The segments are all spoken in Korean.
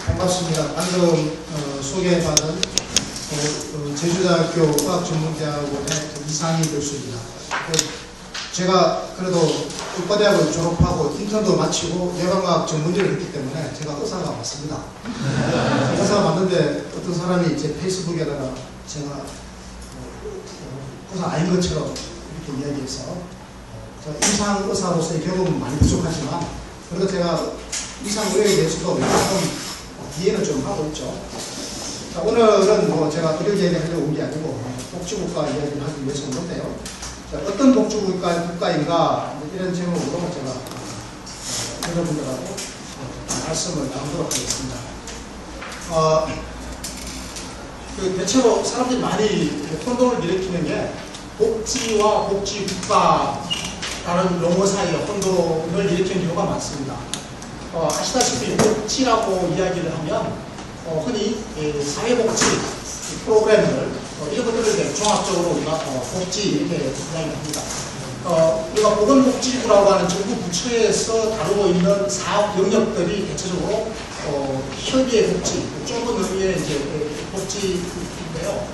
반갑습니다. 방금 소개받은 제주대학교 과학전문대학원의 이상희 교수입니다. 제가 그래도 의과대학을 졸업하고 인턴도 마치고 뇌관과학 전문의를 했기 때문에 제가 의사가 맞습니다. 의사가 맞는데 어떤 사람이 제 페이스북에다가 제가 의사 아닌 것처럼 이렇게 이야기해서 임상 의사로서의 경험은 많이 부족하지만 그래도 제가 이상 의료에 대해서도 조금 이해는 좀 하고 있죠. 자, 오늘은 제가 의료 이야기 하려고 온 게 아니고 복지국가 이야기를 하기 위해서 온 건데요. 자, 어떤 복지국가인가 이런 제목으로 제가 여러분들하고 말씀을 나누도록 하겠습니다. 대체로 사람들이 많이 혼동을 일으키는 게 복지와 복지국가라는 용어 사이에 혼동을 일으키는 경우가 많습니다. 아시다시피 복지라고 이야기를 하면 흔히 사회복지 프로그램들 이런 것들을 종합적으로 우리가 복지 이렇게 이야기를 합니다. 우리가 보건복지부라고 하는 정부 부처에서 다루고 있는 사업 영역들이 대체적으로 협의의 복지, 좁은 의미의 이제 복지인데요.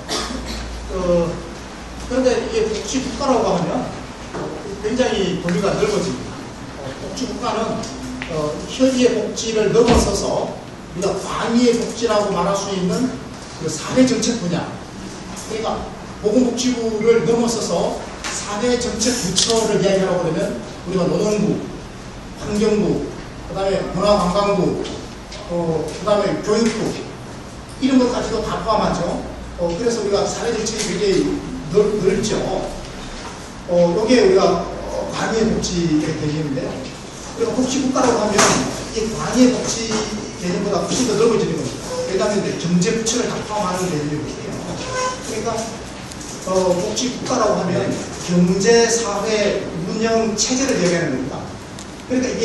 그런데 이게 복지국가라고 하면 굉장히 범위가 넓어집니다. 복지국가는 협의의 복지를 넘어서서 우리가 광의의 복지라고 말할 수 있는 그 사회정책 분야, 그러니까 보건복지부를 넘어서서 사회정책부처를 이야기하라고 그러면 우리가 노동부, 환경부, 그 다음에 문화관광부, 그 다음에 교육부 이런 것까지도 다 포함하죠. 그래서 우리가 사회정책이 굉장히 넓죠. 이게 우리가 광의의 복지의 개념인데요. 그리고 복지국가라고 하면 이 광의의 복지 개념보다 훨씬 더 넓어지는 겁니다. 왜냐하면 이제 경제부처를 다 포함하는 개념이거든요. 그러니까 복지국가라고 하면 경제사회 운영 체제를 얘기하는 겁니다. 그러니까 이게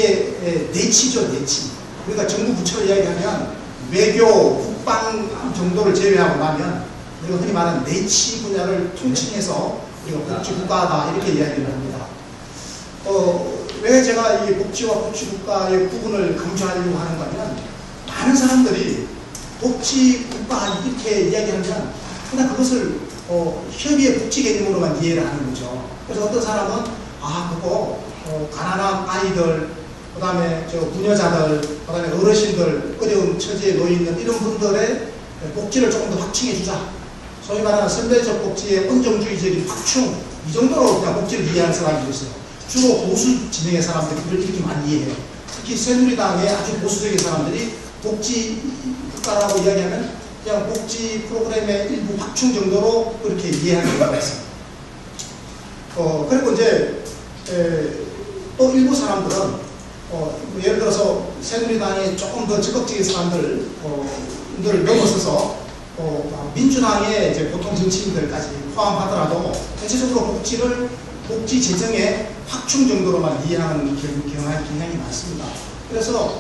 내치죠, 내치. 그러니까 정부 부처를 이야기하면 외교, 국방 정도를 제외하고 나면 우리가 흔히 말하는 내치 분야를 통칭해서 우리가 복지국가다 이렇게 이야기를 합니다. 왜 제가 이 복지와 복지국가의 구분을 강조하려고 하는가 하면 많은 사람들이 복지국가 이렇게 이야기하면 그냥 그것을 협의의 복지 개념으로만 이해를 하는 거죠. 그래서 어떤 사람은 그거 가난한 아이들, 그 다음에 부녀자들, 그 다음에 어르신들, 어려운 처지에 놓여 있는 이런 분들의 복지를 조금 더 확충해 주자. 소위 말하는 선별적 복지의 온정주의적인 확충, 이 정도로 그냥 복지를 이해하는 사람이 있어요. 주로 보수 진영의 사람들이 그걸 이렇게 많이 이해해요. 특히 새누리당의 아주 보수적인 사람들이 복지국가라고 이야기하면 그냥 복지 프로그램의 일부 확충 정도로 그렇게 이해하는 경우가 있습니다. 그리고 이제 또 일부 사람들은 예를 들어서 새누리당의 조금 더 적극적인 사람들을 넘어서서 민주당의 이제 보통 정치인들까지 포함하더라도 대체적으로 복지 재정의 확충 정도로만 이해하는 경향이 많습니다. 그래서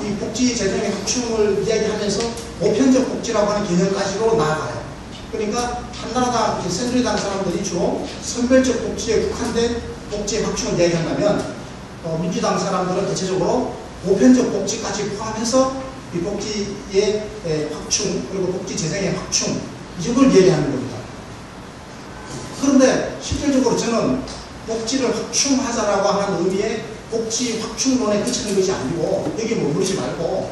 이 복지 재정의 확충을 이야기하면서 보편적 복지라고 하는 개념까지로 나아가요. 그러니까 한나라당, 새누리당 사람들이 주로 선별적 복지에 국한된 복지의 확충을 이야기한다면 민주당 사람들은 대체적으로 보편적 복지까지 포함해서 이 복지의 확충 그리고 복지 재정의 확충 이걸 이야기하는 겁니다. 그런데 실질적으로 저는 복지를 확충하자라고 하는 의미의 복지 확충론에 그치는 것이 아니고 여기 머무르지 말고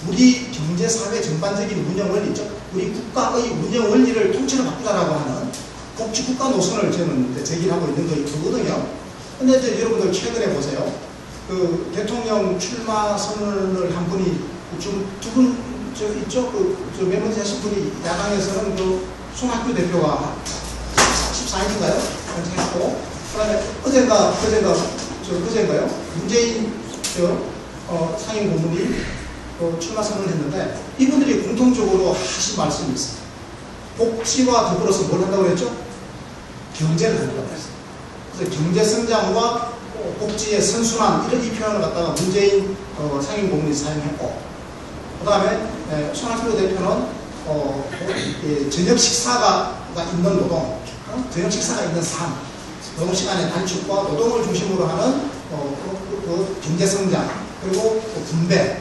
우리 경제사회 전반적인 운영 원리, 우리 국가의 운영 원리를 통째로 바꾸자라고 하는 복지국가 노선을 저는 제기하고 있는 거거든요. 근데 이제 여러분들 최근에 보세요. 그 대통령 출마 선언을 한 분이 두 분 있죠? 몇 번째 하신 분이 야당에서는 그 송학규 대표가 14일인가요? 했고, 그 다음에 어젠가요? 문재인 상임 고문이 출마 선언을 했는데 이분들이 공통적으로 하신 말씀이 있어요. 복지와 더불어서 뭘 한다고 그랬죠? 경제를 한다고 그랬어요. 그래서 경제 성장과 복지의 선순환 이런 이 표현을 갖다가 문재인 상임 고문이 사용했고, 그 다음에 손학규 대표는 저녁 식사가 있는 노동, 저녁 식사가 있는 삶, 노동시간의 단축과 노동을 중심으로 하는 경제성장, 그리고 분배,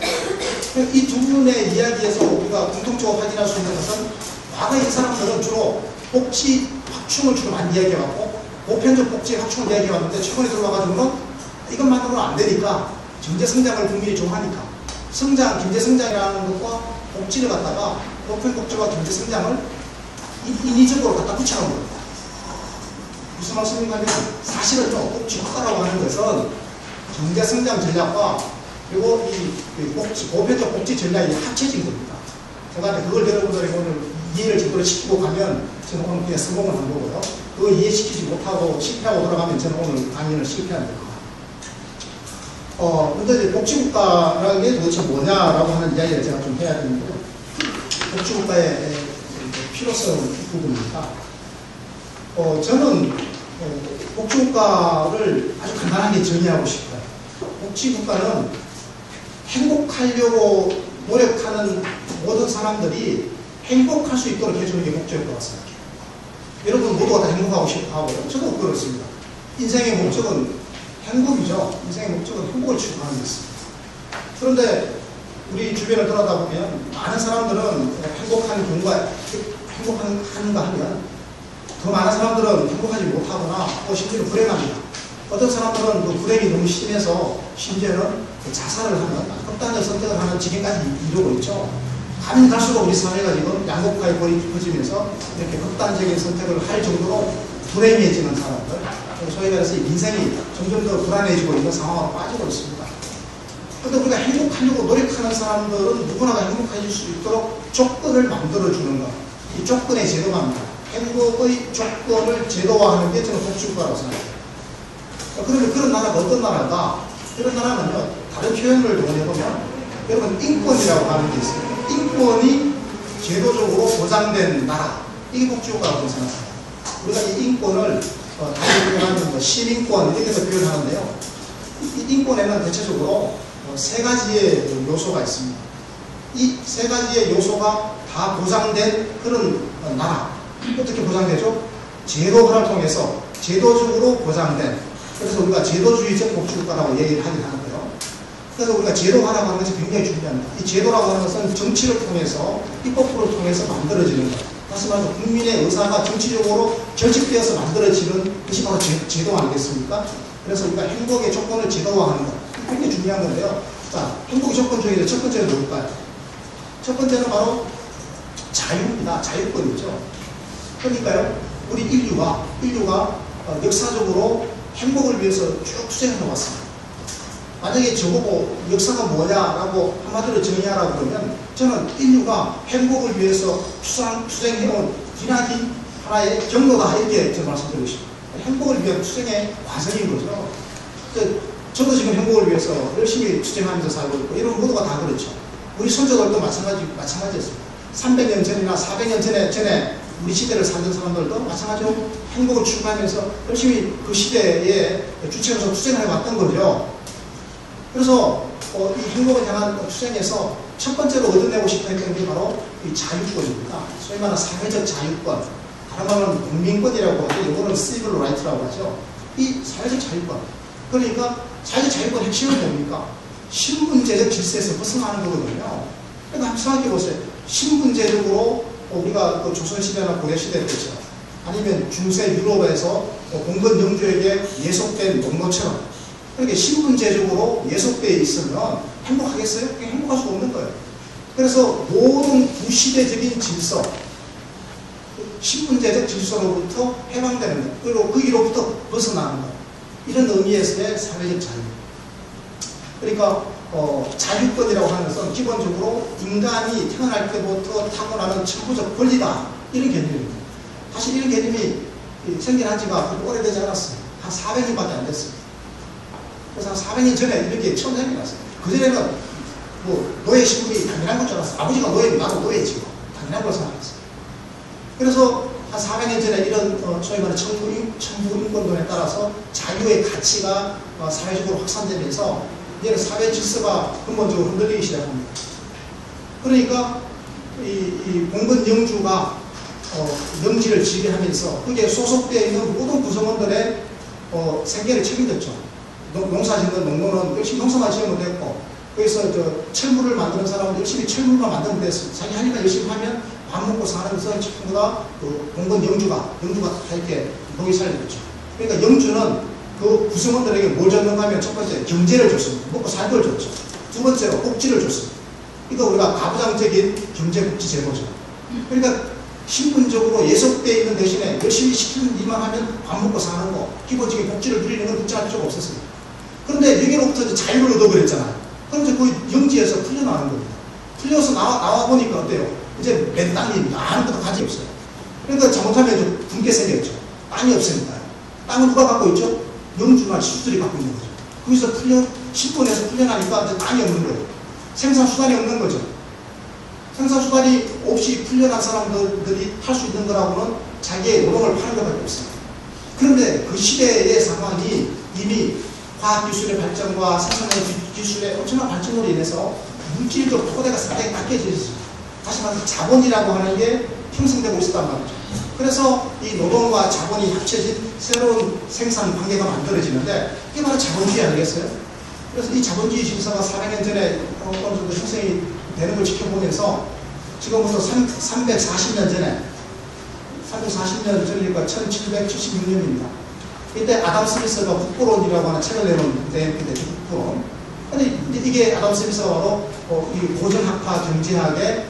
이 두 분의 이야기에서 우리가 공통적으로 확인할 수 있는 것은 과거 이 사람들은 주로 복지 확충을 주로 많이 이야기해왔고 보편적 복지 확충을 이야기해왔는데 최근에 들어와가지고는 이것만으로는 안 되니까 경제 성장을 국민이 좋아하니까 성장, 경제 성장이라는 것과 복지를 갖다가 보편 복지와 경제 성장을 인위적으로 갖다 붙여놓은 겁니다. 무슨 말씀인가 하면 사실은요, 복지 효과라고 하는 것은 경제 성장 전략과 그리고 이 복지, 보편적 복지 전략이 합쳐진 겁니다. 제가 그걸 여러분들이 오늘 이해를 제대로 시키고 가면 저는 오늘 그냥 성공을 한 거고요. 그거 이해시키지 못하고 실패하고 돌아가면 저는 오늘 강연을 실패하는 겁니다. 근데 이제 복지국가라는 게 도대체 뭐냐라고 하는 이야기를 제가 좀 해야 되는데요. 복지국가의 필요성 부분입니다. 저는 복지국가를 아주 간단하게 정의하고 싶어요. 복지국가는 행복하려고 노력하는 모든 사람들이 행복할 수 있도록 해주는 게 목적일 것 같습니다. 여러분 모두가 다 행복하고 싶어 하고요. 저도 그렇습니다. 인생의 목적은 행복이죠. 인생의 목적은 행복을 추구하는 것입니다. 그런데 우리 주변을 돌아다보면 많은 사람들은 행복한 경우가 행복한가 하면 더 많은 사람들은 행복하지 못하거나 심지어 불행합니다. 어떤 사람들은 그 불행이 너무 심해서 심지어는 자살을 하는 극단적 선택을 하는 지경까지 이루고 있죠. 가면 갈수록 우리 사회가 지금 양극화의 골이 깊어지면서 이렇게 극단적인 선택을 할 정도로 불행해지는 사람들, 소위 말해서 인생이 점점 더 불안해지고 있는 상황으로 빠지고 있습니다. 그런데 우리가 행복하려고 노력하는 사람들은 누구나 행복해질 수 있도록 조건을 만들어주는 것, 이 조건의 제도화입니다. 행복의 조건을 제도화하는 게 저는 복지국가라고 생각합니다. 그러면 그런 나라가 어떤 나라가? 그런 나라는요, 다른 표현을 동원해보면 여러분 인권이라고 하는 게 있습니다. 인권이 제도적으로 보장된 나라, 이게 복지국가라고 생각합니다. 우리가 이 인권을 다시 표현하면 뭐 시민권 이렇게 해서 표현하는데요. 이 인권에는 대체적으로 세 가지의 요소가 있습니다. 이 세 가지의 요소가 다 보장된 그런 나라. 어떻게 보장되죠? 제도화를 통해서 제도적으로 보장된, 그래서 우리가 제도주의적 복지국가라고 얘기를 하긴 하는데요. 그래서 우리가 제도화라고 하는 것이 굉장히 중요합니다. 이 제도라고 하는 것은 정치를 통해서, 입법부를 통해서 만들어지는 것. 다시 말해서 국민의 의사가 정치적으로 결집되어서 만들어지는 것이 바로 제도 아니겠습니까? 그래서 우리가 행복의 조건을 제도화하는 것. 굉장히 중요한 건데요. 자, 행복의 조건 중에서 첫 번째는 뭘까요? 첫 번째는 바로 자유입니다. 자유권이죠. 그러니까요, 우리 인류가 역사적으로 행복을 위해서 쭉 투쟁해 왔습니다. 만약에 저보고 역사가 뭐냐라고 한마디로 정의하라고 그러면 저는 인류가 행복을 위해서 투쟁해온 기나긴 하나의 경로다, 이렇게 저는 말씀드리고 싶습니다. 행복을 위한 투쟁의 과정인 거죠. 저도 지금 행복을 위해서 열심히 투쟁하면서 살고 있고, 이런 모두가 다 그렇죠. 우리 선조들도 마찬가지였습니다. 300년 전이나 400년 전에 우리 시대를 살던 사람들도 마찬가지로 행복을 추구하면서 열심히 그 시대에 주체로서 투쟁을 해왔던 거죠. 그래서 이 행복을 향한 투쟁에서 첫 번째로 얻어내고 싶어 했던 게 바로 이 자유권입니다. 소위 말하는 사회적 자유권, 다른 말은 국민권이라고 하죠. 이거는 civil right라고 하죠. 이 사회적 자유권. 그러니까 사회적 자유권 핵심은 뭡니까? 신분제적 질서에서 벗어나는 거거든요. 그러니까 한번 생각해 보세요. 신분제적으로 우리가 그 조선시대나 고려시대 때죠. 아니면 중세 유럽에서 봉건 영주에게 예속된 농노처럼 그렇게 신분제적으로 예속되어 있으면 행복하겠어요? 행복할 수 없는 거예요. 그래서 모든 구시대적인 질서, 신분제적 질서로부터 해방되는 것, 그리고 거기로부터 벗어나는 것, 이런 의미에서의 사회적 자유. 그러니까 자유권이라고 하는 것은 기본적으로 인간이 태어날 때부터 타고나는 천부적 권리다, 이런 개념입니다. 사실 이런 개념이 생겨난 지가 그렇게 오래되지 않았어요. 한 400년밖에 안 됐습니다. 그래서 한 400년 전에 이렇게 처음 생겨났어요. 그전에는 뭐 노예 신분이 당연한 것 줄 알았어요. 아버지가 노예면 나도 노예지, 당연한 걸 생각했어요. 그래서 한 400년 전에 이런 소위 말하는 천부 인권론에 따라서 자유의 가치가 사회적으로 확산되면서 이제는 사회 질서가 근본적으로 흔들리기 시작합니다. 그러니까 이 봉건 영주가 영지를 지배하면서 거기에 소속되어 있는 모든 구성원들의 생계를 책임졌죠. 농사 짓는 농노는 열심히 농사만 지으면 됐고, 거기서 철물을 만드는 사람은 열심히 철물만 만들면 됐어. 자기 하니까 열심히 하면 밥 먹고 사는 것은 전부 다 공건 영주가 다 이렇게 동이 살려줬죠. 그러니까 영주는 그 구성원들에게 뭘 줬는가 하면 첫 번째 경제를 줬습니다. 먹고 살 걸 줬죠. 두 번째로 복지를 줬습니다. 그러니까 우리가 가부장적인 경제복지 제도죠. 그러니까 신분적으로 예속되어 있는 대신에 열심히 시키는 일만 하면 밥 먹고 사는 거, 기본적인 복지를 누리는 건 국제할 필요가 없었어요. 그런데 여기로부터 이제 자유를 얻어버렸잖아요. 그럼 이제 그 영지에서 풀려나가는 겁니다. 풀려서 나와 보니까 어때요? 이제 맨 땅입니다. 아무것도 가지 없어요. 그러니까 잘못하면 이제 붕괴 생겼죠. 땅이 없으니까. 땅은 누가 갖고 있죠? 영주나 시주들이 갖고 있는 거죠. 거기서 신분에서 풀려나니까 이제 땅이 없는 거예요. 생산수단이 없는 거죠. 생산수단이 없이 풀려난 사람들이 할 수 있는 거라고는 자기의 노동을 파는 것밖에 없습니다. 그런데 그 시대의 상황이 이미 과학기술의 발전과 생산의 기술의 엄청난 발전으로 인해서 물질적 토대가 상당히 깎여져 있습니다. 다시 말해서 자본이라고 하는 게 형성되고 있었단 말이죠. 그래서 이 노동과 자본이 합쳐진 새로운 생산 관계가 만들어지는데 이게 바로 자본주의 아니겠어요? 그래서 이 자본주의 질서가 400년 전에 어느 정도 형성이 되는 걸 지켜보면서 지금부터 340년 전에 340년 전이니까 1776년입니다. 이때 아담 스미스가 국부론이라고 하는 책을 내놓은 국부론. 근데 이게 아담 스미스가 바로 이 고전학파 경제학의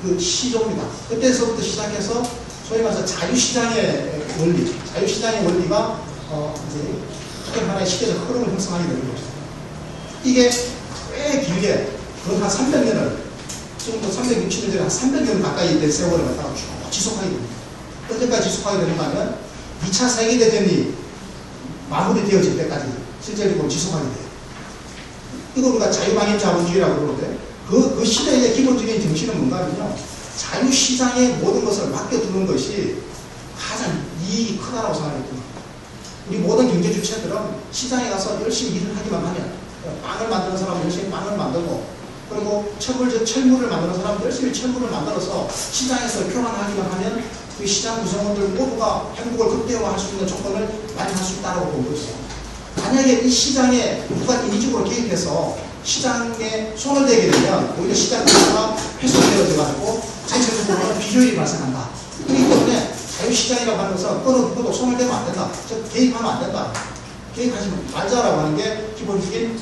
그 시조입니다. 그때서부터 시작해서 소위 말해서 자유시장의 원리, 자유시장의 원리가 이제 특별 하나의 시대적 흐름을 형성하게 되는 거죠. 이게 꽤 길게 거의 한 300년을 지금도 360년 전에 한 300년 가까이 된 세월을 갖다가 쭉 지속하게 됩니다. 언제까지 지속하게 되는가 하면 2차 세계대전이 마무리되어질 때까지 실제로 지속하게 돼요. 이거 우리가 자유방임 자본주의라고 그러는데 그 시대의 기본적인 정신은 뭔가 하면요. 자유시장에 모든 것을 맡겨두는 것이 가장 이익이 크다라고 생각했던 겁니다. 우리 모든 경제 주체들은 시장에 가서 열심히 일을 하기만 하면 빵을 만드는 사람은 열심히 빵을 만들고 그리고 철물을 만드는 사람은 열심히 철물을 만들어서 시장에서 교환하기만 하면 그 시장 구성원들 모두가 행복을 극대화할 수 있는 조건을 마련할 수 있다고 본 거죠. 만약에 이 시장에 누가 인위적으로 개입해서 시장에 손을 대게 되면 오히려 시장 구조가 훼손되어져 가지고 전체적으로 비효율이 발생한다. 그렇기 때문에 자유시장이라고 하는 것은 어느 누구도 손을 대면 안 된다. 즉 개입하면 안 된다. 개입하지 말자라고 하는 게 기본적인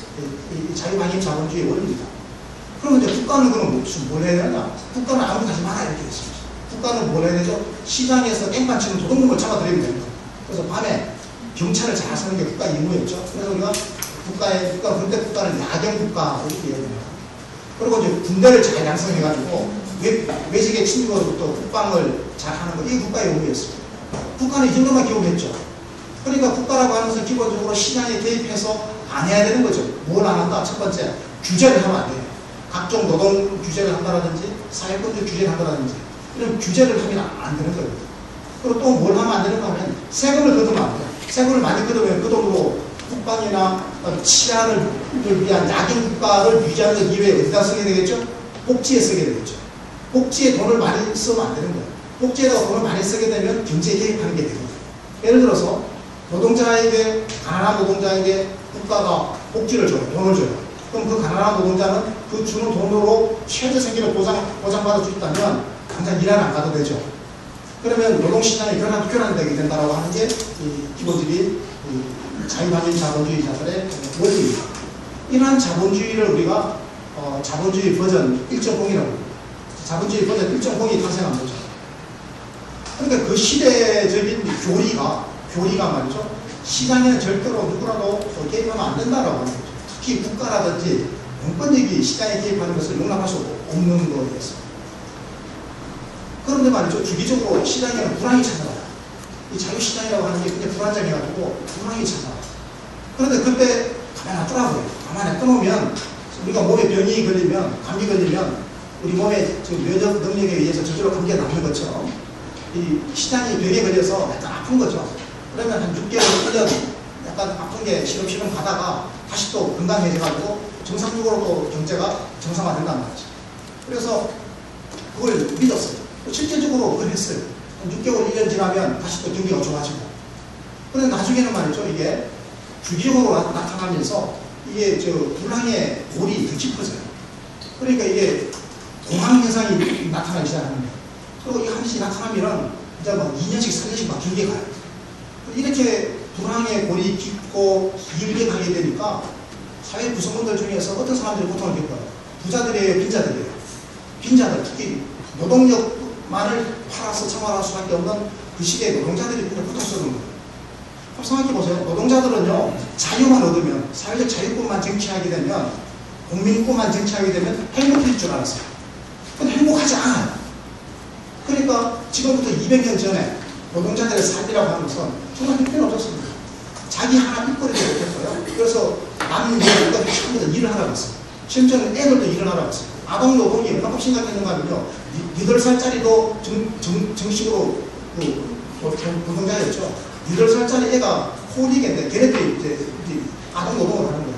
자유방임 자본주의 원리입니다. 그러면 이제 국가는 그럼 무슨 뭘 해야 되냐? 국가는 아무것도 하지 마라 이렇게 됐습니다. 국가는 뭘 해야 되죠? 시장에서 땡판 치는 도둑놈을 잡아들이면 됩니다. 그래서 밤에 경찰을 잘 쓰는 게 국가의 임무였죠. 그래서 우리가 그때 국가는 야경국가 이렇게 얘기합니다. 그리고 이제 군대를 잘 양성해가지고 외적의 침입으로부터 국방을 잘 하는 거, 이게 국가의 의무였습니다. 국가는 이 정도만 기록했죠. 그러니까 국가라고 하는 것은 기본적으로 시장에 개입해서 안 해야 되는 거죠. 뭘 안 한다? 첫 번째, 규제를 하면 안 돼요. 각종 노동 규제를 한다라든지 사회권적 규제를 한다라든지 이런 규제를 하면 안 되는 거예요. 그리고 또 뭘 하면 안 되는가 하면 세금을 걷으면 안 돼요. 세금을 많이 걷으면 그 돈으로 국방이나 치안을 위한 야경 국가를 유지하는 것 이외에 어디다 쓰게 되겠죠? 복지에 쓰게 되겠죠. 복지에 돈을 많이 쓰면 안 되는 거예요. 복지에다가 돈을 많이 쓰게 되면 경제에 개입하는 게 되거든요. 예를 들어서 노동자에게, 가난한 노동자에게 국가가 복지를 줘요. 돈을 줘요. 그럼 그 가난한 노동자는 그 주는 돈으로 최저 생계를 보장받을 수 있다면 당장 일 안 가도 되죠. 그러면 노동시장이 교란되게 된다고 하는 게 기본적인 자유방임 자본주의자들의 원리입니다. 이러한 자본주의를 우리가 자본주의 버전 1.0이라고 자본주의 버전 1.0이 탄생한 거죠. 그러니까 그 시대적인 교리가 말이죠. 시장에 절대로 누구라도 개입하면 안 된다라고 하는 거죠. 특히 국가라든지 공권력이 시장에 개입하는 것을 용납할 수 없는 거였습니다. 그런데 말이죠. 주기적으로 시장에는 불황이 찾아와요. 이 자유시장이라고 하는 게 굉장히 불안정해가지고 불황이 찾아와요. 그런데 그때 가만히 놔두라고요. 가만히 놔두면 우리가 몸에 병이 걸리면, 감기 걸리면 우리 몸의 면역 능력에 의해서 저절로 감기가 나는 것처럼 이 시장이 병에 걸려서 약간 아픈 거죠. 그러면 한 6개월, 1년 약간 아픈 게 시름시름 가다가 다시 또 건강해져가지고 정상적으로 또 경제가 정상화된단 말이죠. 그래서 그걸 믿었어요. 실제적으로 그걸 했어요. 한 6개월, 1년 지나면 다시 또 경기가 좋아지고. 그런데 나중에는 말이죠. 이게 주기적으로 나타나면서 이게 불황의 골이 더 깊어져요. 그러니까 이게 공황 현상이 나타나기 시작하는 거예요. 그리고 이 한 번씩 나타나면은 이제 뭐 2년씩, 3년씩 막 길게 가요. 이렇게 불황의 골이 깊고 길게 가게 되니까 사회 구성원들 중에서 어떤 사람들이 고통을 겪어요? 부자들이에요, 빈자들이에요? 빈자들, 특히 노동력만을 팔아서 생활할 수밖에 없는 그 시대에 노동자들이 고통스러운 거예요. 한번 생각해보세요. 노동자들은요, 자유만 얻으면, 사회적 자유권만 쟁취하게 되면, 국민권만 쟁취하게 되면 행복해질 줄 알았어요. 근데 행복하지 않아요. 그러니까 지금부터 200년 전에 노동자들의 삶이라고 하는 것은 정말 형편없었습니다. 자기 하나 일거리도 못했어요. 그래서 남은 여자들까지 전부 다 일을 하라고 했어요. 심지어는 애들도 일을 하라고 했어요. 아동 노동이 얼마큼 심각했는가 하면요, 8살짜리도 정식으로 노동자였죠. 8살짜리 애가 홀릭인데 걔네들이 이제 아동 노동을 하는 거예요.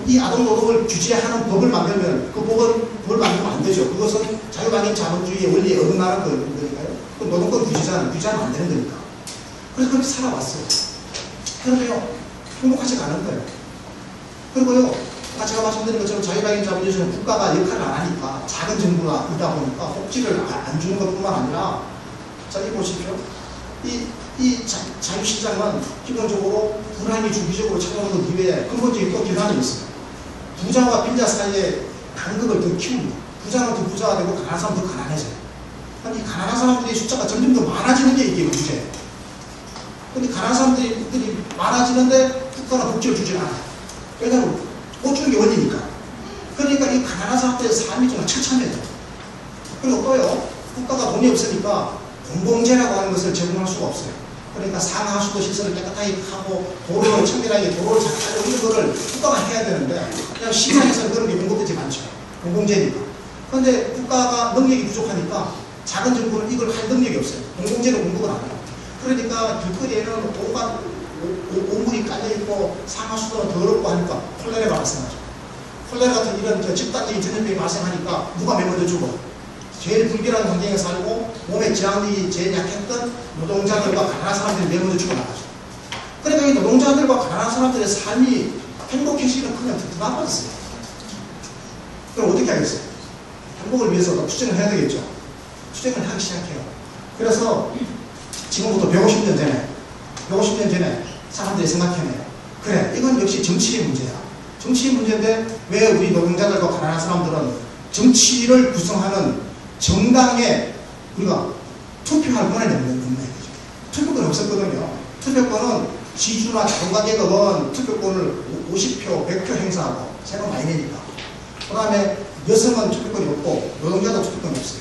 이 아동 노동을 규제하는 법을 만들면 그 법을 만들면 안 되죠. 그것은 자유방임 자본주의의 원리에 어긋나는 거니까요. 그 노동권 규제하면 안 되는 거니까. 그래서 그렇게 살아왔어요. 그런데요, 행복하지가 않은 거예요. 그리고요, 아까 제가 말씀드린 것처럼 자유방임 자본주의에서는 국가가 역할을 안 하니까 작은 정부가 있다 보니까 복지를 안 주는 것뿐만 아니라, 자, 이 보십시오. 이 자유시장은 기본적으로 불안이 주기적으로 찾아오는 이외에 근본적인 또 기반이 있어요. 부자와 빈자 사이에 간극을 더 키웁니다. 부자는 더 부자가 되고 가난한 사람은 더 가난해져요. 이 가난한 사람들의 숫자가 점점 더 많아지는 게 이게 문제예요. 근데 가난한 사람들이 많아지는데 국가가 복지를 주지 않아요. 왜냐하면 못 주는 게 원리니까. 그러니까 이 가난한 사람들의 삶이 정말 처참해져요. 그리고 또요, 국가가 돈이 없으니까 공공재라고 하는 것을 제공할 수가 없어요. 그러니까 상하수도 시설을 깨끗하게 하고 도로를 청결하게 도로를 잘 하고 이런 거를 국가가 해야 되는데 그냥 시장에서는 그런 게 공급되지 않죠. 공공재니까. 그런데 국가가 능력이 부족하니까 작은 정부는 이걸 할 능력이 없어요. 공공재로 공급을 안 해요. 그러니까 길거리에는 온갖 오물이 깔려있고 상하수도는 더럽고 하니까 콜레라가 발생하죠. 콜레라 같은 이런 집단적인 전염병이 발생하니까 누가 맨 먼저 죽어? 제일 불결한 환경에 살고 몸의 저항력이 제일 약했던 노동자들과 가난한 사람들이 맨 먼저 죽어나가죠. 그러니까 이 노동자들과 가난한 사람들의 삶이 행복해지기는 그냥 더 나빠졌어요. 그럼 어떻게 하겠어요? 행복을 위해서 투쟁을 해야 되겠죠. 투쟁을 하기 시작해요. 그래서 지금부터 150년 전에 사람들이 생각해내요. 그래, 이건 역시 정치의 문제야. 정치의 문제인데 왜 우리 노동자들과 가난한 사람들은 정치를 구성하는 정당에 우리가 투표할 권한이 없는 거죠. 투표권이 없었거든요. 투표권은 지주나 자본가계급은 투표권을 50표, 100표 행사하고 세금 많이 내니까. 그 다음에 여성은 투표권이 없고 노동자도 투표권이 없어요.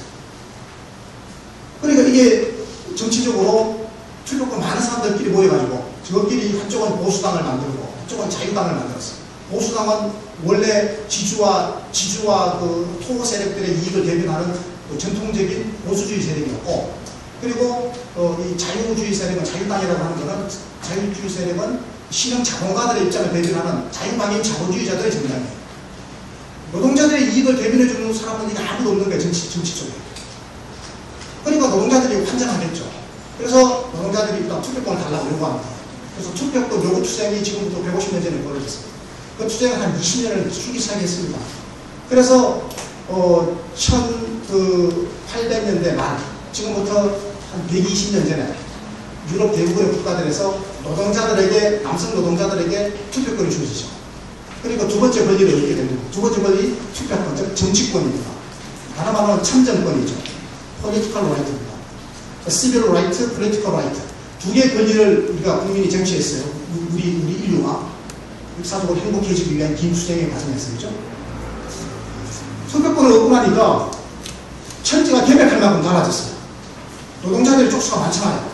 그러니까 이게 정치적으로 투표권 많은 사람들끼리 모여가지고 저끼리 한쪽은 보수당을 만들고 한쪽은 자유당을 만들었어요. 보수당은 원래 지주와 그 토호 세력들의 이익을 대변하는 전통적인 보수주의 세력이었고, 그리고 이 자유주의 세력은 자유당이라고 하는 것은 자유주의 세력은 신흥 자본가들의 입장을 대변하는 자유방임 자본주의자들의 정당이에요. 노동자들의 이익을 대변해주는 사람은 아무도 없는 거예요. 정치 쪽에. 그러니까 노동자들이 환장하겠죠. 그래서 노동자들이 일단 투표권을 달라고 요구합니다. 그래서 투표권 요구 투쟁이 지금부터 150년 전에 벌어졌습니다. 그 투쟁을 한 20년을 추기 시작했습니다. 그래서 1800년대 말, 지금부터 한 120년 전에 유럽 대부분의 국가들에서 남성 노동자들에게 투표권이 주어지죠. 그러니까 두 번째 권리를 얻게 됩니다. 두 번째 권리, 투표권, 즉 정치권입니다. 다른 말로는 참정권이죠. political right입니다. civil right, political right. 두 개의 권리를 우리가 국민이 쟁취했어요. 우리 인류가 역사적으로 행복해지기 위한 긴 수쟁의 과정에서, 그죠? 투표권을 얻고 나니까 천지가 개벽할 만큼 달라졌어요. 노동자들의 쪽수가 많잖아요.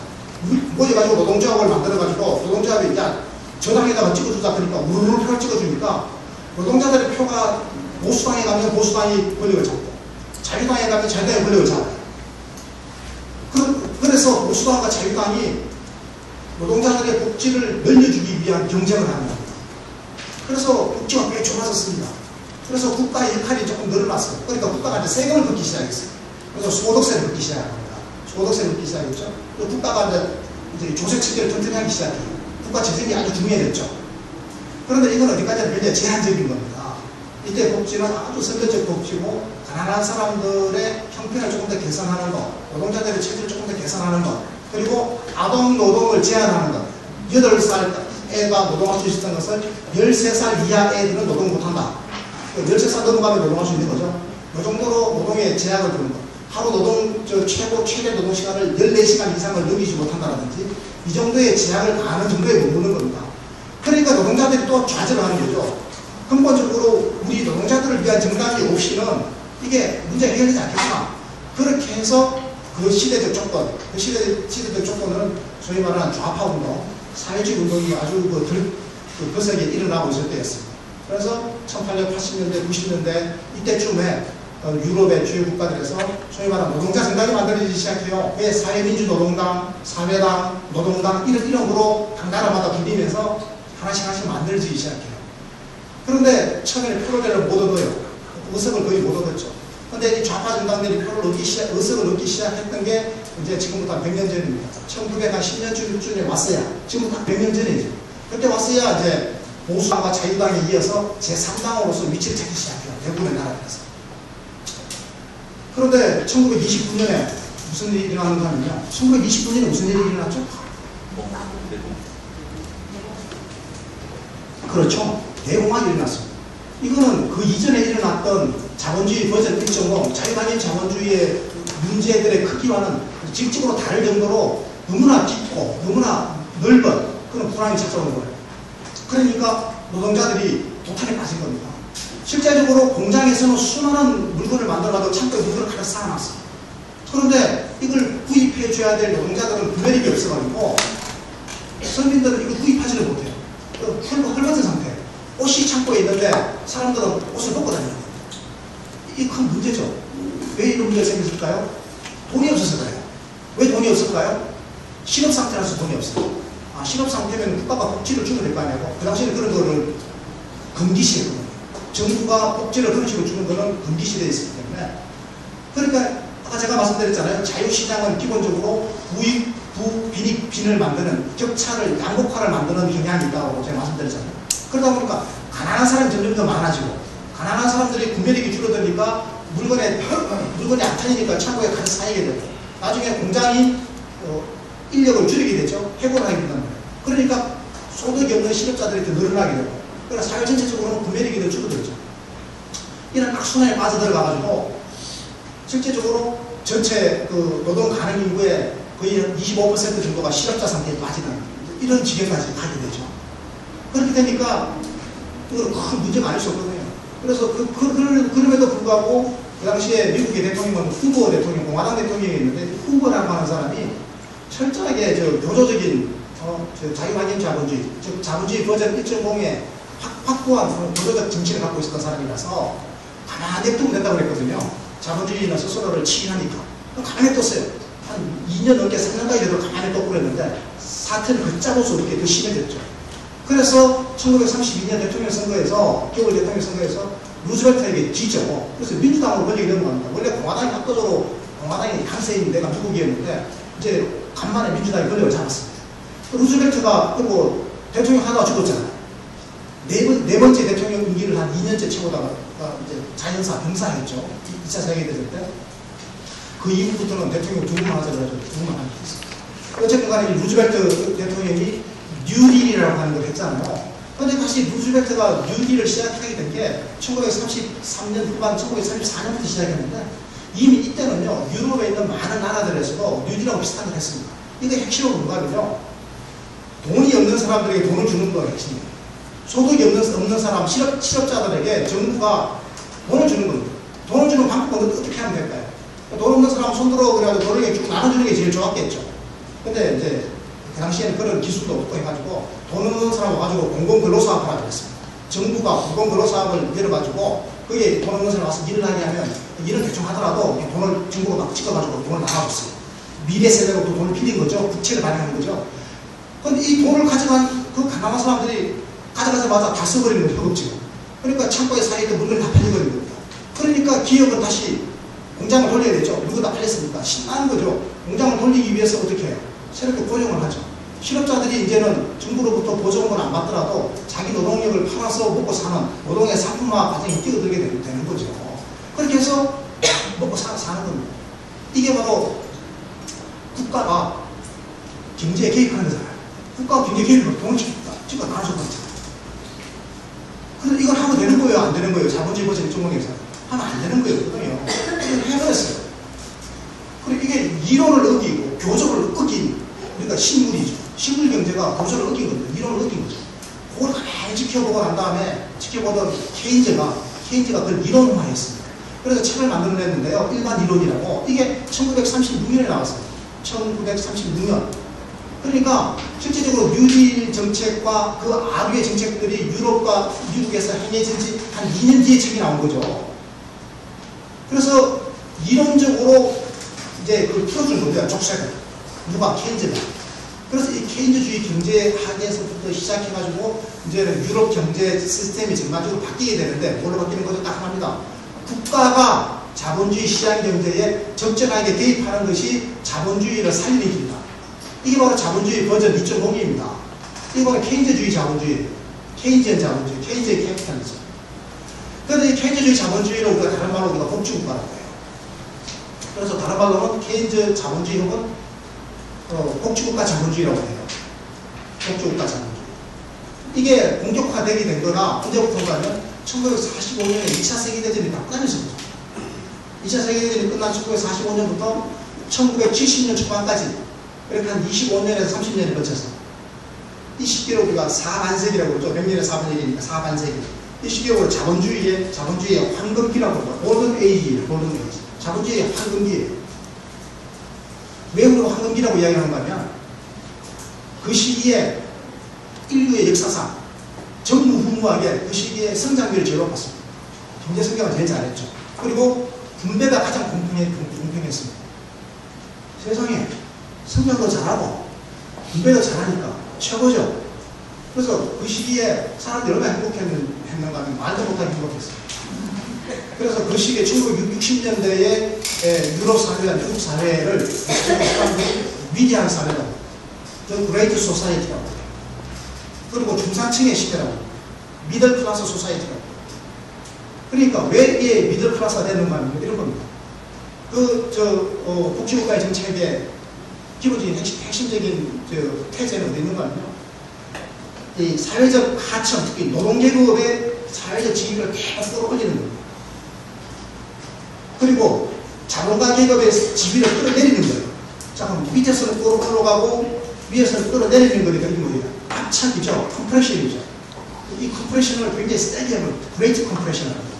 모여가지고 노동조합을 만들어가지고 노동조합이 야 저당에다가 찍어주자 그러니까 우르르 표를 찍어주니까 노동자들의 표가 보수당에 가면 보수당이 권력을 잡고 자유당에 가면 자유당이 권력을 잡아요. 그래서 보수당과 자유당이 노동자들의 복지를 늘려주기 위한 경쟁을 하는 겁니다. 그래서 복지가 꽤 좁아졌습니다. 그래서 국가의 역할이 조금 늘어났어요. 그러니까 국가가 이제 세금을 걷기 시작했어요. 그래서 소득세를 걷기 시작합니다. 소득세를 걷기 시작했죠. 국가가 이제 조세 체계를 튼튼히 하기 시작해요. 국가 재정이 아주 중요해졌죠. 그런데 이건 어디까지나 굉장히 제한적인 겁니다. 이때 복지는 아주 선별적 복지고 가난한 사람들의 형편을 조금 더 개선하는 것, 노동자들의 체질을 조금 더 개선하는 것, 그리고 아동 노동을 제한하는 것. 8살 애가 노동할 수 있었던 것을 13살 이하 애들은 노동 못한다. 13살 넘어가면 노동할 수 있는 거죠. 그 정도로 노동에 제약을 두는 것. 하루 노동, 최대 노동 시간을 14시간 이상을 넘기지 못한다든지 이 정도의 제약을 가하는 정도에 머무는 겁니다. 그러니까 노동자들이 또 좌절을 하는 거죠. 근본적으로 우리 노동자들을 위한 정당이 없이는 이게 문제가 해결되지 않겠구나. 그렇게 해서 그 시대적 조건, 그 시대적 조건은 소위 말하는 좌파 운동, 사회주의 운동이 아주 거세게 일어나고 있을 때였습니다. 그래서 1880년대, 90년대 이때쯤에 유럽의 주요 국가들에서 소위 말하는 노동자 정당이 만들어지기 시작해요. 왜 사회민주노동당, 사회당, 노동당 이런 이름으로 각 나라마다 불리면서 하나씩 만들어지기 시작해요. 그런데 처음에는 표를 못 얻어요. 의석을 거의 못 얻었죠. 그런데 이 좌파 정당들이 의석을 얻기 시작했던 게 이제 지금부터 한 100년 전입니다. 1910년쯤에 왔어야, 지금부터 한 100년 전이죠. 그때 왔어야 이제 보수당과 자유당에 이어서 제3당으로서 위치를 찾기 시작해요. 대부분의 나라들에서. 그런데 1929년에 무슨 일이 일어나는가 하면요. 1929년에 무슨 일이 일어났죠? 그렇죠. 대공황이 일어났습니다. 이거는 그 이전에 일어났던 자본주의 버전 1.5, 자유당인 자본주의의 문제들의 크기와는 질적으로 다를 정도로 너무나 깊고 너무나 넓은 그런 불황이 찾아오는 거예요. 그러니까 노동자들이 도탄에 빠진 겁니다. 실제적으로 공장에서는 수많은 물건을 만들어가지고 창고에 물건을 가득 쌓아놨어요. 그런데 이걸 구입해줘야 될 노동자들은 구매력이 없어가지고 서민들은 이걸 구입하지를 못해요. 헐벗은 상태. 옷이 창고에 있는데 사람들은 옷을 벗고 다니는 거예요. 이게 큰 문제죠. 왜 이런 문제가 생겼을까요? 돈이 없어서 그래요. 왜 돈이 없을까요? 실업 상태라서 돈이 없어요. 실업 상태면 국가가 복지를 주면 될 거 아니에요. 그 당시에는 그런 거를 금기시했거든요. 정부가 복지를 그런 식으로 주는 거는 금기시대에 있었기 때문에. 그러니까 아까 제가 말씀드렸잖아요. 자유시장은 기본적으로 부익, 빈을 만드는 격차를 양극화를 만드는 경향이 있다고 제가 말씀드렸잖아요. 그러다 보니까 가난한 사람이 점점 더 많아지고 가난한 사람들이 구매력이 줄어드니까 물건이 안 팔리니까 창고에 가득 쌓이게 되고 나중에 공장이 인력을 줄이게 되죠. 해고를 하게 된다는 거예요. 그러니까 소득이 없는 실업자들이 더 늘어나게 되고 그러니까 사회 전체적으로는 구매력이 더 줄어들죠. 이런 악순환에 빠져들어가가지고 실제적으로 전체 그 노동 가능 인구의 거의 25% 정도가 실업자 상태에 빠지는 이런 지경까지 가게 되죠. 그렇게 되니까 그건 큰 문제가 아닐 수 없거든요. 그래서 그럼에도 불구하고 그 당시에 미국의 대통령은 후보 대통령, 공화당 대통령이었는데 후보라고 하는 사람이 철저하게 교조적인 자유환경 자본주의, 즉 자본주의 버전 1.0의 확고한 교조적 정치를 갖고 있었던 사람이라서 가만히 냅두면 된다고 그랬거든요. 자본주의는 스스로를 치유하니까. 가만히 뒀어요. 한 2년 넘게 3년까지 돼도 가만히 뒀고 그랬는데 사태는 걷잡아서 이렇게 더 심해졌죠. 그래서 1932년 대통령 선거에서, 겨울 대통령 선거에서 루즈벨트에게 지죠. 그래서 민주당으로 권력이 넘어갑니다. 원래 공화당이 압도적으로 공화당이 강세인 데가 미국이었는데 이제 간만에 민주당이 권력을 잡았습니다. 루즈벨트가 그리고 대통령 하다가 죽었잖아요. 네 번째 대통령 임기를 한 2년째 채우다가 이제 자연사 병사했죠. 2차 세계대전 때. 그 이후부터는 대통령 두 번만 하자고 해서 두 번만 하게 됐습니다. 어쨌든 간에 루즈벨트 대통령이 뉴딜이라고 하는 걸 했잖아요. 그런데 다시 루즈벨트가 뉴딜을 시작하게 된 게 1933년 후반, 1934년부터 시작했는데 이미 이때는요, 유럽에 있는 많은 나라들에서도 뉴딜하고 비슷한 걸 했습니다. 이게 핵심은 뭐냐면요, 돈이 없는 사람들에게 돈을 주는 거 핵심이에요. 소득이 없는 사람, 실업자들에게 정부가 돈을 주는 겁니다. 돈을 주는 방법은 어떻게 하면 될까요? 돈 없는 사람 손들어 그래가지고 돈을 쭉 나눠주는 게 제일 좋았겠죠. 근데 이제 그 당시에는 그런 기술도 없고 해가지고 돈 없는 사람 와가지고 공공근로사업을 하게 됐습니다. 정부가 공공근로사업을 열어가지고 거기에 돈 없는 사람 와서 일을 하게 하면 일은 대충 하더라도 돈을 정부가 막 찍어가지고 돈을 나눠줬어요. 미래 세대로 또 돈을 빌린 거죠. 부채를 발행하는 거죠. 근데 이 돈을 가져간 그 가난한 사람들이 가져가자마자 다 써버리는 거예요. 허겁지겁. 그러니까 창고에 쌓여있던 물건이 다 팔려버린 겁니다. 그러니까 기업은 다시 공장을 돌려야 되죠. 물건 다 팔렸으니까 신나는 거죠. 공장을 돌리기 위해서 어떻게 해요? 새롭게 고용을 하죠. 실업자들이 이제는 정부로부터 보조금을 안 받더라도 자기 노동력을 팔아서 먹고 사는 노동의 상품화 과정이 뛰어들게 되는 거죠. 그렇게 해서 먹고 사는 겁니다. 이게 바로 국가가 경제에 개입하는 거잖아요. 국가가 경제에 개입하면 돈을 찍어 나눠서 그렇잖아요. 그래서 이걸 하면 되는 거예요? 안 되는 거예요? 자본주의 버전 일종에서 하면 안 되는 거예요. 그걸 해버렸어요. 그리고 이게 이론을 어기고 교조를 어긴 그러니까 식물이죠. 식물 경제가 교조를 어긴 겁니다. 이론을 어긴 거죠. 그걸 가만히 지켜보고 난 다음에 지켜보던 케인즈가 그걸 이론화했습니다. 그래서 책을 만들어냈는데요. 일반 이론이라고. 이게 1936년에 나왔어요. 1936년. 그러니까 실질적으로 뉴딜 정책과 그 아류의 정책들이 유럽과 미국에서 행해진 지 한 2년 뒤에 책이 나온 거죠. 그래서 이론적으로 이제 그걸 풀어준 거죠. 족쇄를. 누가? 케인즈가. 그래서 이 케인즈주의 경제학에서부터 시작해가지고 이제는 유럽 경제 시스템이 전반적으로 바뀌게 되는데 뭘로 바뀌는 거죠? 딱 합니다. 국가가 자본주의 시장 경제에 적절하게 개입하는 것이 자본주의를 살리는 길이다. 이게 바로 자본주의 버전 2.0입니다. 이게 바로 케인즈주의 자본주의예요. 케인지언 자본주의, 케인즈의 캐피탈리즘. 그런데 이 케인즈주의 자본주의를 우리가 다른 말로 우리가 복지국가라고 해요. 그래서 다른 말로는 케인즈 자본주의 혹은 복지국가 자본주의라고 해요. 복지국가 자본주의. 이게 본격화되게 된 거가 언제부터인가 하면 1945년에 2차 세계대전이 다 끝나면서 2차 세계대전이 끝난 1945년부터 1970년 초반까지 이렇게 한 25년에서 30년에 걸쳐서 이 시기를 우리가 4반세기라고 그러죠. 100년에 4번 얘기니까 4반세기. 이 시기를 자본주의의 황금기라고 그러죠. 골든 에이지예요. 골든 에이지. 자본주의의 황금기예요. 왜 우리가 황금기라고 이야기하는가 하면 그 시기에 인류의 역사상 전무후무하게 그 시기에 성장률이 제일 높았습니다. 경제 성장을 제일 잘했죠. 그리고 분배가 가장 공평했습니다. 세상에 성장도 잘하고 분배도 잘하니까 최고죠. 그래서 그 시기에 사람들이 얼마나 행복했는가 하면 말도 못하게 행복했어요. 그래서 그 시기에 1960년대에 유럽 사회와 미국 사회를 위대한 사회라고 The Great Society라고 해요. 그리고 중산층의 시대라고 미들 클래스 소사이티라고. 그러니까 왜 이게 미들 클래스가 되는가 하면 이런 겁니다. 복지국가의 정책의 기본적인 핵심적인 태제는 어디 있는가 하면요. 이 사회적 하층, 특히 노동계급의 사회적 지위를 계속 끌어올리는 겁니다. 그리고 자본가 계급의 지위를 끌어내리는 거예요. 자, 그럼 밑에서는 끌어가고 위에서는 끌어내리는 거니까 이 뭐예요? 압착이죠. 컴프레션이죠. 이 컴프레션을 굉장히 세게 하면 그레이트 컴프레션을 합니다.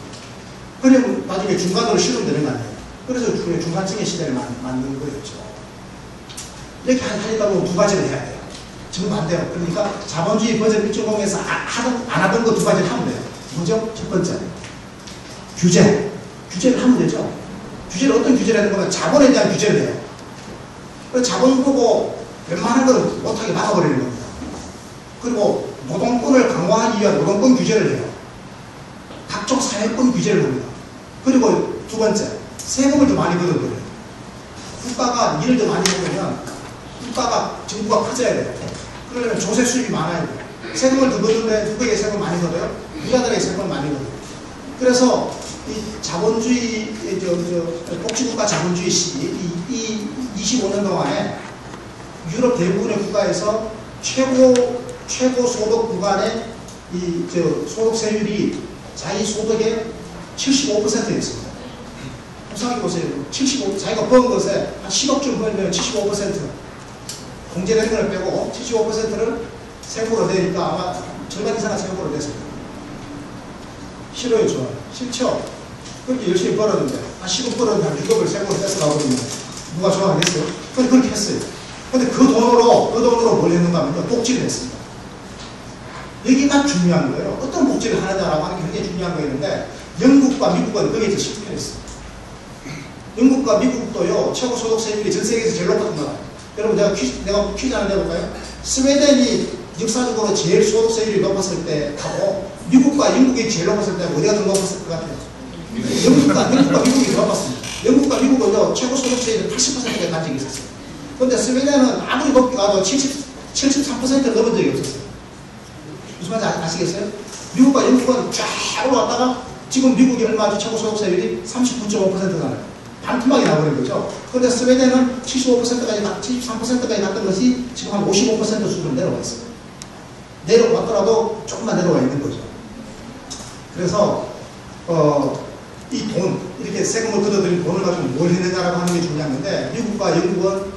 그러면 나중에 중간으로 실현되는 거 아니에요. 그래서 중간층의 시대를 만든 거였죠. 이렇게 하니까 두 가지를 해야 돼요. 전부 안 돼요. 그러니까 자본주의 버전 1.0에서 안 하던 거 두 가지를 하면 돼요. 뭐죠? 첫 번째. 규제. 규제를 하면 되죠. 규제를 어떤 규제를 하는 거면 자본에 대한 규제를 해요. 그래서 자본 보고 웬만한 거는 못하게 막아버리는 겁니다. 그리고 노동권을 강화하기 위한 노동권 규제를 해요. 각종 사회권 규제를 합니다. 그리고 두 번째, 세금을 더 많이 걷어버려요. 국가가 일을 더 많이 해보면 정부가 커져야 돼요. 그러려면 조세 수입이 많아야 돼요. 세금을 더 걷는데 누구에게 세금을 많이 걷어요? 부자들에게 세금을 많이 걷어요. 그래서 이 자본주의, 복지국가 자본주의 시기, 이 25년 동안에 유럽 대부분의 국가에서 최고 소득 구간의 소득 세율이 자기 소득의 75%였습니다. 생각해 보세요. 자기가 번 것에 한 10억쯤 벌면 75% 공제되는 걸 빼고 75%를 세금으로 내니까 아마 절반 이상은 세금으로 냈습니다. 싫어요, 좋아요? 싫죠? 그렇게 열심히 벌었는데 한 10억 벌었는데 한 6억을 세금으로 뺏어가버리면 누가 좋아하겠어요? 근데 그렇게 했어요. 근데 그 돈으로 뭘 했는가 하면 복지를 했습니다. 여기가 중요한 거예요. 어떤 복지를 하느냐라고 하는 게 굉장히 중요한 거였는데 영국과 미국은 거기에 실패했어요. 영국과 미국도요, 최고 소득 세율이 전 세계에서 제일 높았습니다. 여러분, 내가 퀴즈 하나 내볼까요? 스웨덴이 역사적으로 제일 소득 세율이 높았을 때 하고 미국과 영국이 제일 높았을 때 어디가 더 높았을 것 같아요? 영국과 미국이 더 높았습니다. 영국과 미국은요, 최고 소득 세율이 80%가 간 적이 있었어요. 그런데 스웨덴은 아무리 높게 가도 70% 73%를 넘은 적이 없었어요. 무슨 말인지 아시겠어요? 미국과 영국은 쫙 올라갔다가 지금 미국이 얼마죠? 최고 소득세율이 39.5%잖아요. 반토막이 나버린 거죠. 그런데 스웨덴은 75%까지, 73%까지 갔던 것이 지금 한 55% 수준으로 내려와 있어요. 내려왔더라도 조금만 내려와 있는 거죠. 그래서, 이 돈, 이렇게 세금을 걷어들인 돈을 가지고 뭘 했느냐라고 하는 게 중요한 건데, 미국과 영국은,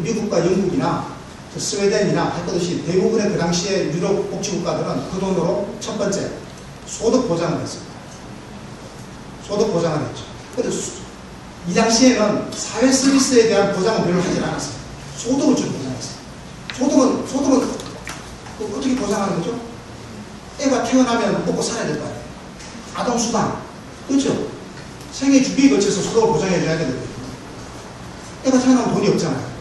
미국과 영국이나 스웨덴이나 할 것 없이 대부분의 그 당시에 유럽 복지국가들은 그 돈으로 첫 번째, 소득 보장을 했습니다. 소득 보장을 했죠. 그래서 이 당시에는 사회 서비스에 대한 보장은 별로 하지 않았어요. 소득을 좀 보장했어요. 소득은 어떻게 보장하는 거죠? 애가 태어나면 먹고 살아야 될 거 아니에요. 아동수당, 그렇죠? 생애 주기에 걸쳐서 소득을 보장해줘야 되거든요. 애가 태어나면 돈이 없잖아요.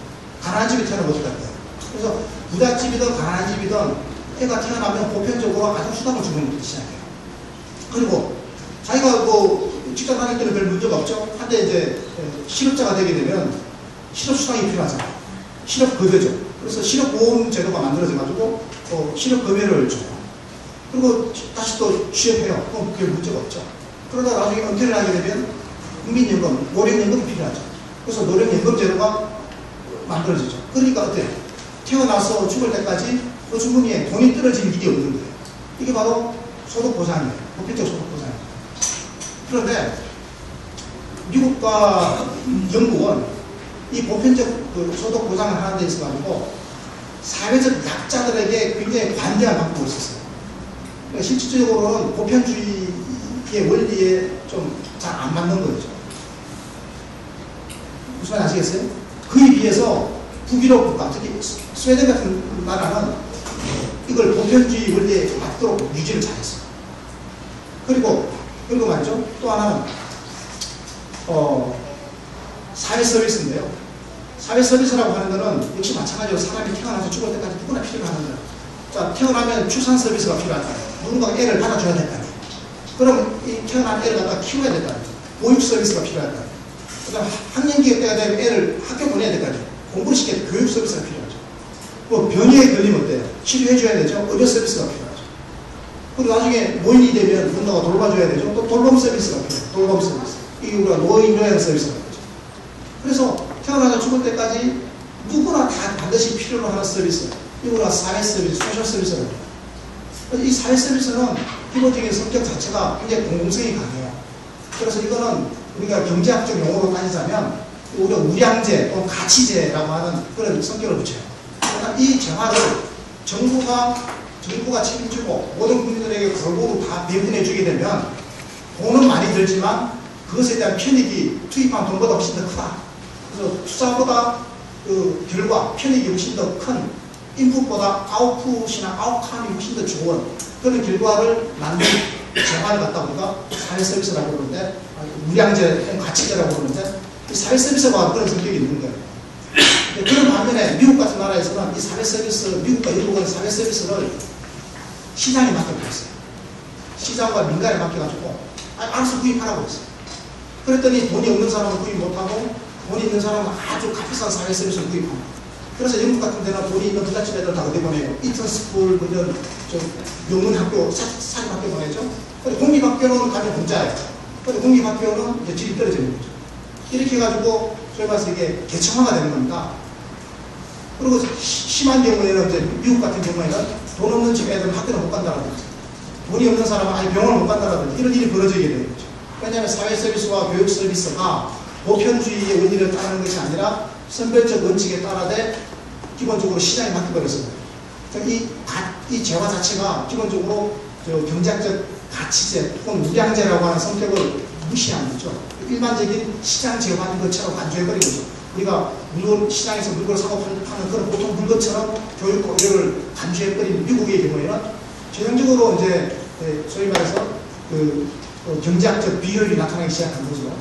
가난한 집에 태어나면 어떡할 거예요? 그래서 부잣집이든 가난한 집이든 애가 태어나면 보편적으로 아동수당을 주는 것부터 시작해요. 그리고 자기가 직장 다닐 때는 별 문제가 없죠. 한데 이제 실업자가 되게 되면 실업수당이 필요하잖아요. 실업급여죠. 그래서 실업보험 제도가 만들어져가지고 실업급여를 줘요. 그리고 다시 또 취업해요. 그럼 별 문제가 없죠. 그러다 나중에 은퇴를 하게 되면 국민연금, 노령연금이 필요하죠. 그래서 노령연금 제도가 만들어지죠. 그러니까 어때요? 태어나서 죽을 때까지 그 주머니에 돈이 떨어지는 일이 없는 거예요. 이게 바로 소득보장이에요. 보편적 소득보장이에요. 그런데 미국과 영국은 이 보편적 소득 보장을 하는 데 있어가지고 사회적 약자들에게 굉장히 관대한 방법을 썼어요. 그러니까 실질적으로는 보편주의의 원리에 좀 잘 안 맞는 거죠. 무슨 말인지 아시겠어요? 그에 비해서 북유럽 국가, 특히 스웨덴 같은 나라는 이걸 보편주의 원리에 맞도록 유지를 잘했어요. 그리고 말이죠. 또 하나는 사회 서비스인데요. 사회 서비스라고 하는 것은 역시 마찬가지로 사람이 태어나서 죽을 때까지 누구나 필요로 하는 거예요. 자, 태어나면 출산 서비스가 필요할 거 아니에요. 누군가가 애를 받아줘야 될 거 아니에요. 그럼 이 태어난 애를 갖다 키워야 될 거 아니에요. 보육 서비스가 필요할 거 아니에요. 그다음 학년기가 때가 되면 애를 학교 보내야 될 거 아니에요. 공부를 시켜야 교육 서비스가 필요하죠. 뭐 병에 걸리면 어때요? 치료해줘야 되죠. 의료 서비스가 필요하죠. 그리고 나중에 노인이 되면 누군가가 돌봐줘야 되죠. 또 돌봄 서비스가 필요해요. 돌봄 서비스. 이게 우리가 노인 요양 서비스라고 하죠. 그래서 태어나서 죽을 때까지 누구나 다 반드시 필요로 하는 서비스. 이거가 사회 서비스, 소셜 서비스라고 해요. 이 사회 서비스는 기본적인 성격 자체가 굉장히 공공성이 강해요. 그래서 이거는 우리가 경제학적 용어로 따지자면 우리가 우량제 또는 가치제라고 하는 그런 성격을 붙여요. 그러나 이 재화를 정부가 책임지고 모든 국민들에게 골고루 다 배분해주게 되면 돈은 많이 들지만 그것에 대한 편익이 투입한 돈보다 훨씬 더 크다. 그래서 투자보다 그 결과, 편익이 훨씬 더 큰 인풋보다 아웃풋이나 아웃컴이 훨씬 더 좋은 그런 결과를 만든 재화를 갖다 우리가 사회 서비스라고 그러는데, 우량제, 가치제라고 그러는데, 이 사회 서비스가 그런 성격이 있는 거예요. 그런 반면에 미국 같은 나라에서는 이 사회 서비스, 미국과 영국은 사회 서비스를 시장에 맡겨버렸어요. 시장과 민간에 맡겨가지고 알아서 구입하라고 했어요. 그랬더니 돈이 없는 사람은 구입 못하고 돈이 있는 사람은 아주 값비싼 사회 서비스를 구입합니다. 그래서 영국 같은 데는 돈이 있는 부잣집 애들 다 어디 보내요? 이턴스쿨, 영문학교, 사립학교 보내죠? 공립학교는 가면 공짜예요. 공립학교는 이제 질이 떨어지는 거죠. 이렇게 해가지고 소위 말해서 이게 개청화가 되는 겁니다. 그리고 심한 경우에는 이제 미국 같은 경우에는 돈 없는 집 애들은 학교를 못 간다라든지, 돈이 없는 사람은 아예 병원을 못 간다라든지 이런 일이 벌어지게 되는 거죠. 왜냐하면 사회 서비스와 교육 서비스가 보편주의의 원리를 따르는 것이 아니라 선별적 원칙에 따라되 기본적으로 시장에 맡겨버렸습니다. 이 재화 자체가 기본적으로 경제학적 가치제 혹은 우량제라고 하는 성격을 무시한 거죠. 일반적인 시장 재화인 것처럼 간주해버린 거죠. 우리가 물건, 시장에서 물건을 사고 파는 그런 보통 물건처럼 교육과 의료를 간주해버린 미국의 경우에는 전형적으로 이제 소위 말해서 경제학적 비효율이 나타나기 시작한 거죠.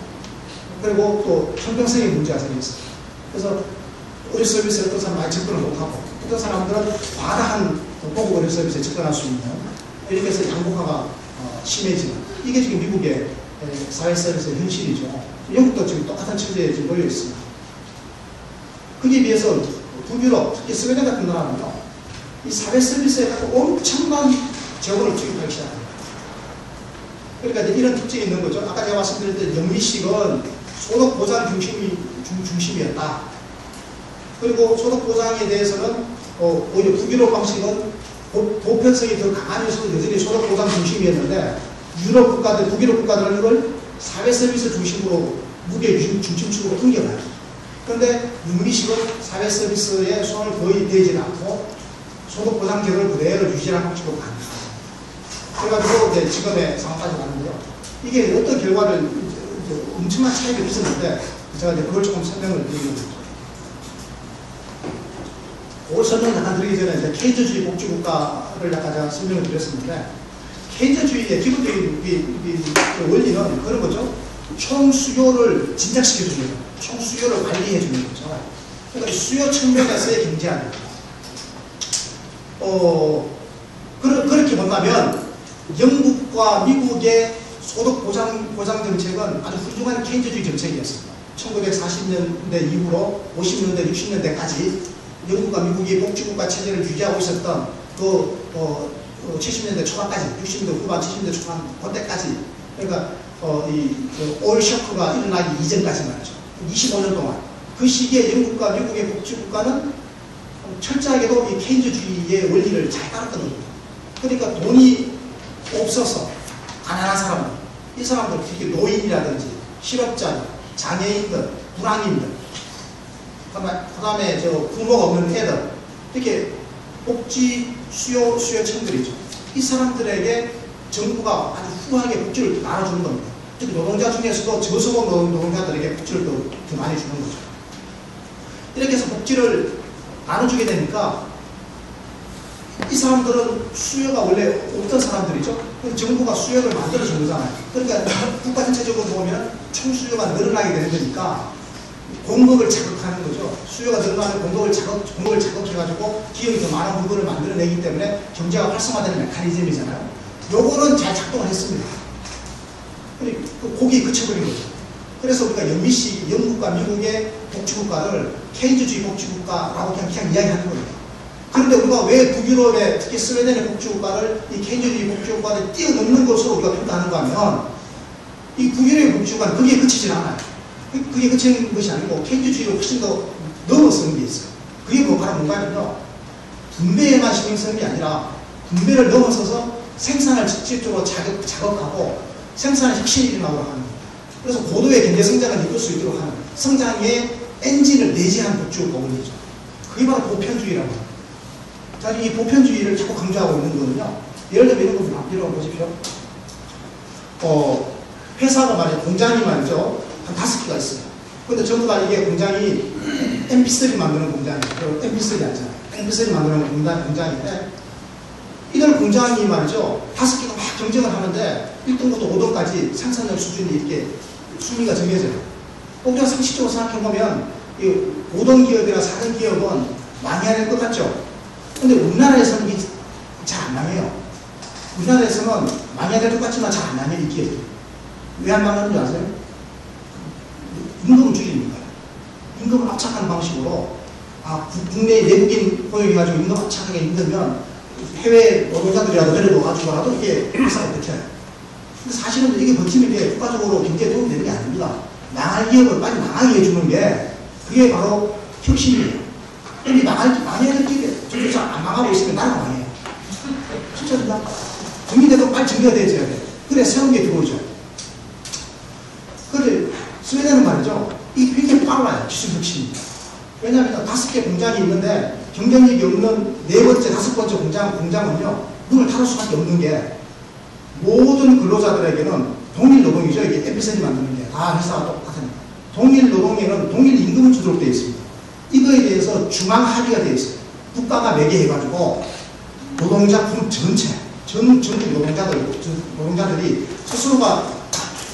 그리고 또 형평성의 문제가 생겼어요. 그래서 의료 서비스에 어떤 사람은 많이 접근을 못하고 어떤 사람들은 과다한 보고 의료 서비스에 접근할 수 있는, 이렇게 해서 양극화가 심해지는, 이게 지금 미국의 사회 서비스의 현실이죠. 영국도 지금 똑같은 처지에 지금 놓여 있습니다. 거기에 비해서 북유럽, 특히 스웨덴 같은 나라는요, 이 사회 서비스에 엄청난 재원을 투입하기 시작합니다. 그러니까 이제 이런 특징이 있는 거죠. 아까 제가 말씀드렸던 영미식은 소득 보장 중심이었다. 그리고 소득 보장에 대해서는 오히려 북유럽 방식은 보편성이 더 강하면서도 여전히 소득 보장 중심이었는데 유럽 국가들, 북유럽 국가들은 이걸 사회 서비스 중심으로 무게 중심축으로 옮겨가요. 그런데 영미식은 사회 서비스에 손을 거의 대지 않고 소득 보장 제도를 그대로 유지하는 방식으로 갑니다. 그래가지고 이제 지금의 상황까지 왔는데요. 이게 어떤 결과를 이제 엄청난 차이가 있었는데 제가 이제 그걸 조금 설명을 드리는 거죠. 그 설명 잠깐 드리기 전에 이제 케인즈주의 복지국가를 약간 제가 설명을 드렸었는데 케인즈주의의 기본적인 이 원리는 그런 거죠. 총 수요를 진작시켜주는 거죠. 총 수요를 관리해주는 거죠. 그러니까 수요 측면에서의 경제학입니다. 그렇게 본다면 영국과 미국의 소득 보장 정책은 아주 훌륭한 케인즈주의 정책이었습니다. 1940년대 이후로 50년대, 60년대까지 영국과 미국이 복지국가 체제를 유지하고 있었던 그 70년대 초반까지, 60년대 후반, 70년대 초반 그때까지, 그러니까 오일 쇼크가 일어나기 이전까지 말이죠. 25년 동안 그 시기에 영국과 미국의 복지국가는 철저하게도 이 케인즈주의의 원리를 잘 따랐던 겁니다. 그러니까 돈이 없어서 가난한 사람들, 이 사람들 특히 노인이라든지 실업자들, 장애인들, 불황인들, 그 다음에 부모가 없는 애들, 이렇게 복지 수요층들이죠. 이 사람들에게 정부가 아주 후하게 복지를 나눠주는 겁니다. 특히 노동자 중에서도 저소득 노동자들에게 복지를 더 많이 주는 거죠. 이렇게 해서 복지를 나눠주게 되니까 이 사람들은 수요가 원래 없던 사람들이죠. 정부가 수요를 만들어준 거잖아요. 그러니까 국가 전체적으로 보면 총수요가 늘어나게 되는 거니까 공급을 자극하는 거죠. 수요가 늘어나면 공급을 자극해가지고 기업이 더 많은 물건을 만들어내기 때문에 경제가 활성화되는 메커니즘이잖아요. 요거는 잘 작동을 했습니다. 거기에 그쳐버린 거죠. 그래서 우리가 영미식, 영국과 미국의 복지국가를 케인즈주의 복지국가라고 그냥 이야기하는 겁니다. 그런데 우리가 왜 북유럽의 특히 스웨덴의 복지국가를 이 케인즈주의 복지국가를 뛰어넘는 것으로 우리가 평가하는가 하면 이 북유럽의 복지국가는 거기에 그치질 않아요. 그게 그치는 것이 아니고 케인즈주의를 훨씬 더 넘어서는 게 있어요. 그게 바로 뭔가면요. 분배에만 신경 쓰는 게 아니라 분배를 넘어서서 생산을 직접적으로 자극하고 생산의 혁신이 일어나도록 하는 겁니다. 그래서 고도의 경제 성장을 이끌 수 있도록 하는 성장의 엔진을 내재한 복지국가 원리죠. 그게 바로 보편주의라고 합니다. 자, 이 보편주의를 자꾸 강조하고 있는 거는요. 예를 들면 이런 거 한번 보십시오. 회사가 말이죠. 공장이 말이죠. 한 5개가 있어요. 근데 전부 다 이게 공장이 MP3 만드는 공장이에요. MP3 아니잖아요. MP3 만드는 공장인데 이들 공장이 말이죠. 5개가 막 경쟁을 하는데 1등부터 5등까지 생산력 수준이 이렇게 순위가 정해져요. 우리가 상식적으로 생각해보면 이 5등 기업이나 4등 기업은 망해야 될 것 같죠? 근데 우리나라에서는 이게 잘 안 망해요. 우리나라에서는 망해야 될 것 같지만 잘 안 망해요, 이 기업이. 왜 안 망하는 줄 아세요? 임금을 줄이는 거예요. 임금을 압착하는 방식으로, 국내에 내국인 고용해가지고 임금 압착하게 힘들면 해외 노동자들이라도 내려놓아가지고라도 이게 회사가 버텨요. 근데 사실은 이게 버티는 게 국가적으로 경제에 도움이 되는 게 아닙니다. 망할 기업을 빨리 망하게 해주는 게 그게 바로 혁신이에요. 근데 망해야 될 기업이 정말 안 망하고 있으면 나라가 망해요. 진짜 그냥 국민들도 빨리 정리가 돼야 돼요. 그래 새로운 게 들어오죠. 그런데 스웨덴은 말이죠. 이 굉장히 빨라요. 기술 혁신이. 왜냐하면 5개 공장이 있는데 경쟁력이 없는 4번째, 5번째 공장은요. 문을 닫을 수밖에 없는 게 모든 근로자들에게는 동일 노동이죠. 이게 MP3 만드는 게 다 회사가 똑같으니까. 동일 노동에는 동일 임금을 주도록 되어 있습니다. 이거에 대해서 중앙 합의가 되어 있어요. 국가가 매개해가지고 노동자품 전체, 전국 노동자들이 스스로가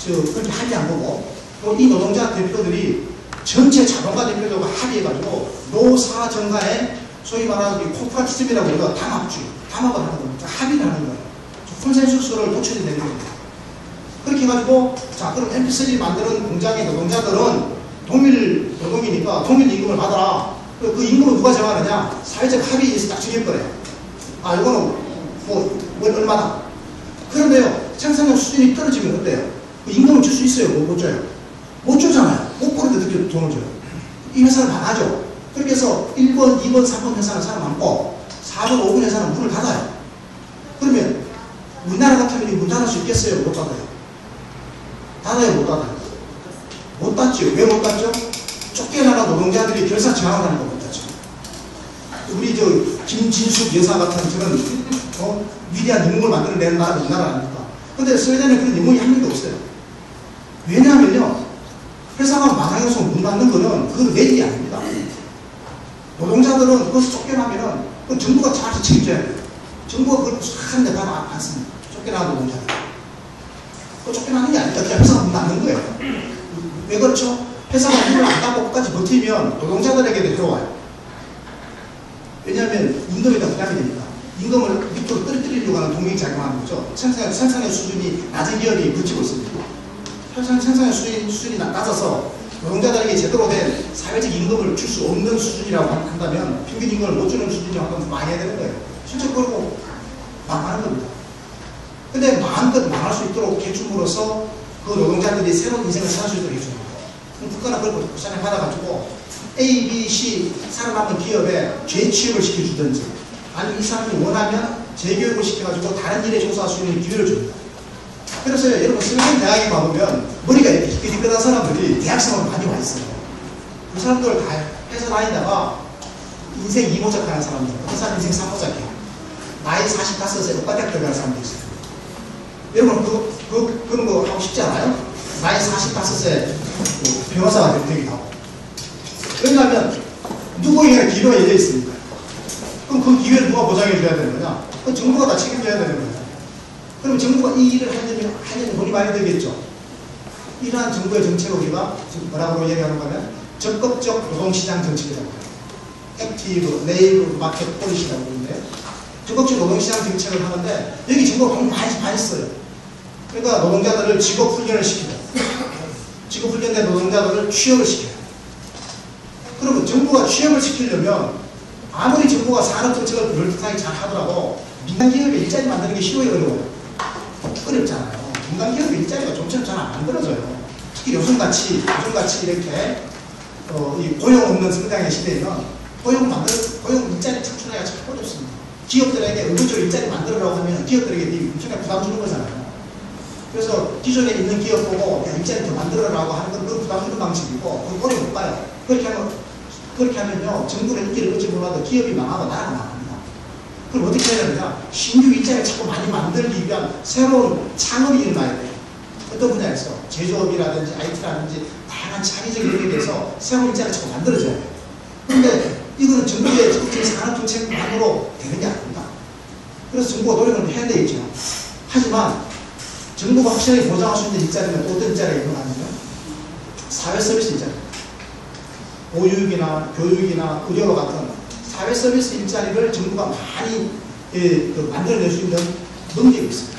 그렇게 합의한 거고, 또 이 노동자 대표들이 전체 자동화 대표들과 합의해가지고 노사 정간에 소위 말하는 코퍼레티즘이라고 우리가 담합을 하는 겁니다. 합의를 하는 거예요. 콘센수스를 도출이 되는 겁니다. 그렇게 해가지고, 자, 그럼 MP3 만드는 공장의 노동자들은 동일 노동이니까 동일 임금을 받아라. 그 임금을 누가 정하느냐? 사회적 합의에 의해서 딱 정할 거예요. 아, 이거는 월 얼마다. 그런데요, 생산력 수준이 떨어지면 어때요? 그 임금을 줄 수 있어요? 못 줘요? 못 주잖아요. 못 보는데 어떻게 돈을 줘요? 이 회사는 망하죠. 그렇게 해서 1번, 2번, 3번 회사는 살아남고 4번, 5번 회사는 문을 닫아요. 그러면 우리나라 같으면 문 닫을 수 있겠어요? 못 닫아요? 닫아요? 못 닫아요? 못 닫죠. 왜 못 닫죠? 쫓겨나간 노동자들이 결사 저항하는 거 못 닫죠. 우리 김진숙 여사 같은 저런 위대한 영웅을 만들어내는 나라가 우리나라 아닙니까? 근데 스웨덴은 그런 영웅이 한 명도 없어요. 왜냐하면요, 회사가 망하면서 문 닫는 거는 그건 내 일이 아닙니다. 노동자들은 그것을 쫓겨나면은 그 정부가 잘 책임져야 돼요. 정부가 그걸 하는데 다 않습니다. 쫓겨나는 노동자들. 그 쫓겨나는 게 아니라 그냥 회사가 문 닫는 거예요. 왜 그렇죠? 회사가 문을 안 닫고 끝까지 버티면 노동자들에게도 들어와요. 왜냐하면 임금이 더 부담이 됩니다. 임금을 밑으로 떨어뜨리려고 하는 동력이 작용하는 거죠. 생산의 수준이 낮은 기업이 버티고 있습니다. 생산의 수준이 낮아서 노동자들에게 제대로 된 사회적 임금을 줄 수 없는 수준이라고 한다면, 평균 임금을 못 주는 수준이라고 하면 망해야 되는 거예요. 실제 그러고 망하는 겁니다. 근데 마음껏 망할 수 있도록 해줌으로써 그 노동자들이 새로운 인생을 살 수 있도록 해주는 거예요. 그럼 국가는 그걸 부산에 받아가지고 A, B, C 살아남은 기업에 재취업을 시켜주든지, 아니면 이 사람이 원하면 재교육을 시켜가지고 다른 일에 종사할 수 있는 기회를 줍니다. 그래서 여러분, 스웨덴 대학에 가보면 머리가 이렇게 희끗희끗한 사람들이 대학생으로 많이 와 있어요. 그 사람들 다 회사 다니다가 인생 2모작 하는 사람들, 그 사람 인생 3모작이에요. 나이 45세 오빠대학 들어가는 사람도 있어요. 여러분, 그런 거 하고 싶지 않아요? 나이 45세 변호사가 되기도 하고. 왜냐하면 누구에게나 기회가 열려 있으니까. 그럼 그 기회를 누가 보장해 줘야 되는 거냐? 그건 정부가 다 책임져야 되는 거예요. 그럼 정부가 이 일을 하려면 돈이 많이 들겠죠. 이러한 정부의 정책을 우리가 지금 뭐라고 얘기하는 거면 적극적 노동시장 정책이라고 해요. 액티브, 레이블 마켓 폴리시라고 하는데, 적극적 노동시장 정책을 하는데 여기 정부가 돈을 많이 써요. 그러니까 노동자들을 직업훈련을 시키고, 직업훈련된 노동자들을 취업을 시켜요. 그러면 정부가 취업을 시키려면 아무리 정부가 산업정책을 그럴듯하게 잘 하더라도 민간기업에 일자리 만드는 게 쉬워요, 어려워요? 어렵잖아요. 민간기업의 일자리가 좀처럼 잘 안 만들어져요. 특히 요즘같이 이렇게 이 고용 없는 성장의 시대에는 고용 일자리 창출하기가 참 어렵습니다. 기업들에게 의무적으로 일자리 만들으라고 하면 기업들에게 엄청나게 부담 주는 거잖아요. 그래서 기존에 있는 기업 보고 야, 일자리 더 만들어라고 하는 건 그 부담 주는 방식이고, 그건 오래 못 가요. 그렇게 하면요, 정부는 인기를 끌지 몰라도 기업이 망하고 나라가 망합니다. 그럼 어떻게 해야 되느냐? 신규 일자리를 자꾸 많이 만들기 위한 새로운 창업이 일어나야 돼요. 어떤 분야에서 제조업이라든지 IT라든지 다양한 창의적인 일에 대해서 새로운 일자리를 자꾸 만들어줘야 돼요. 그런데 이거는 정부의 적극적인 산업정책만으로 되는 게 아닙니다. 그래서 정부가 노력을 해야 되겠죠. 하지만 정부가 확실하게 보장할 수 있는 일자리는 또 어떤 일자리가 있느냐면 사회서비스 일자리, 보육이나 교육이나 의료와 같은 사회서비스 일자리를 정부가 많이 만들어낼 수 있는 능력이 있습니다.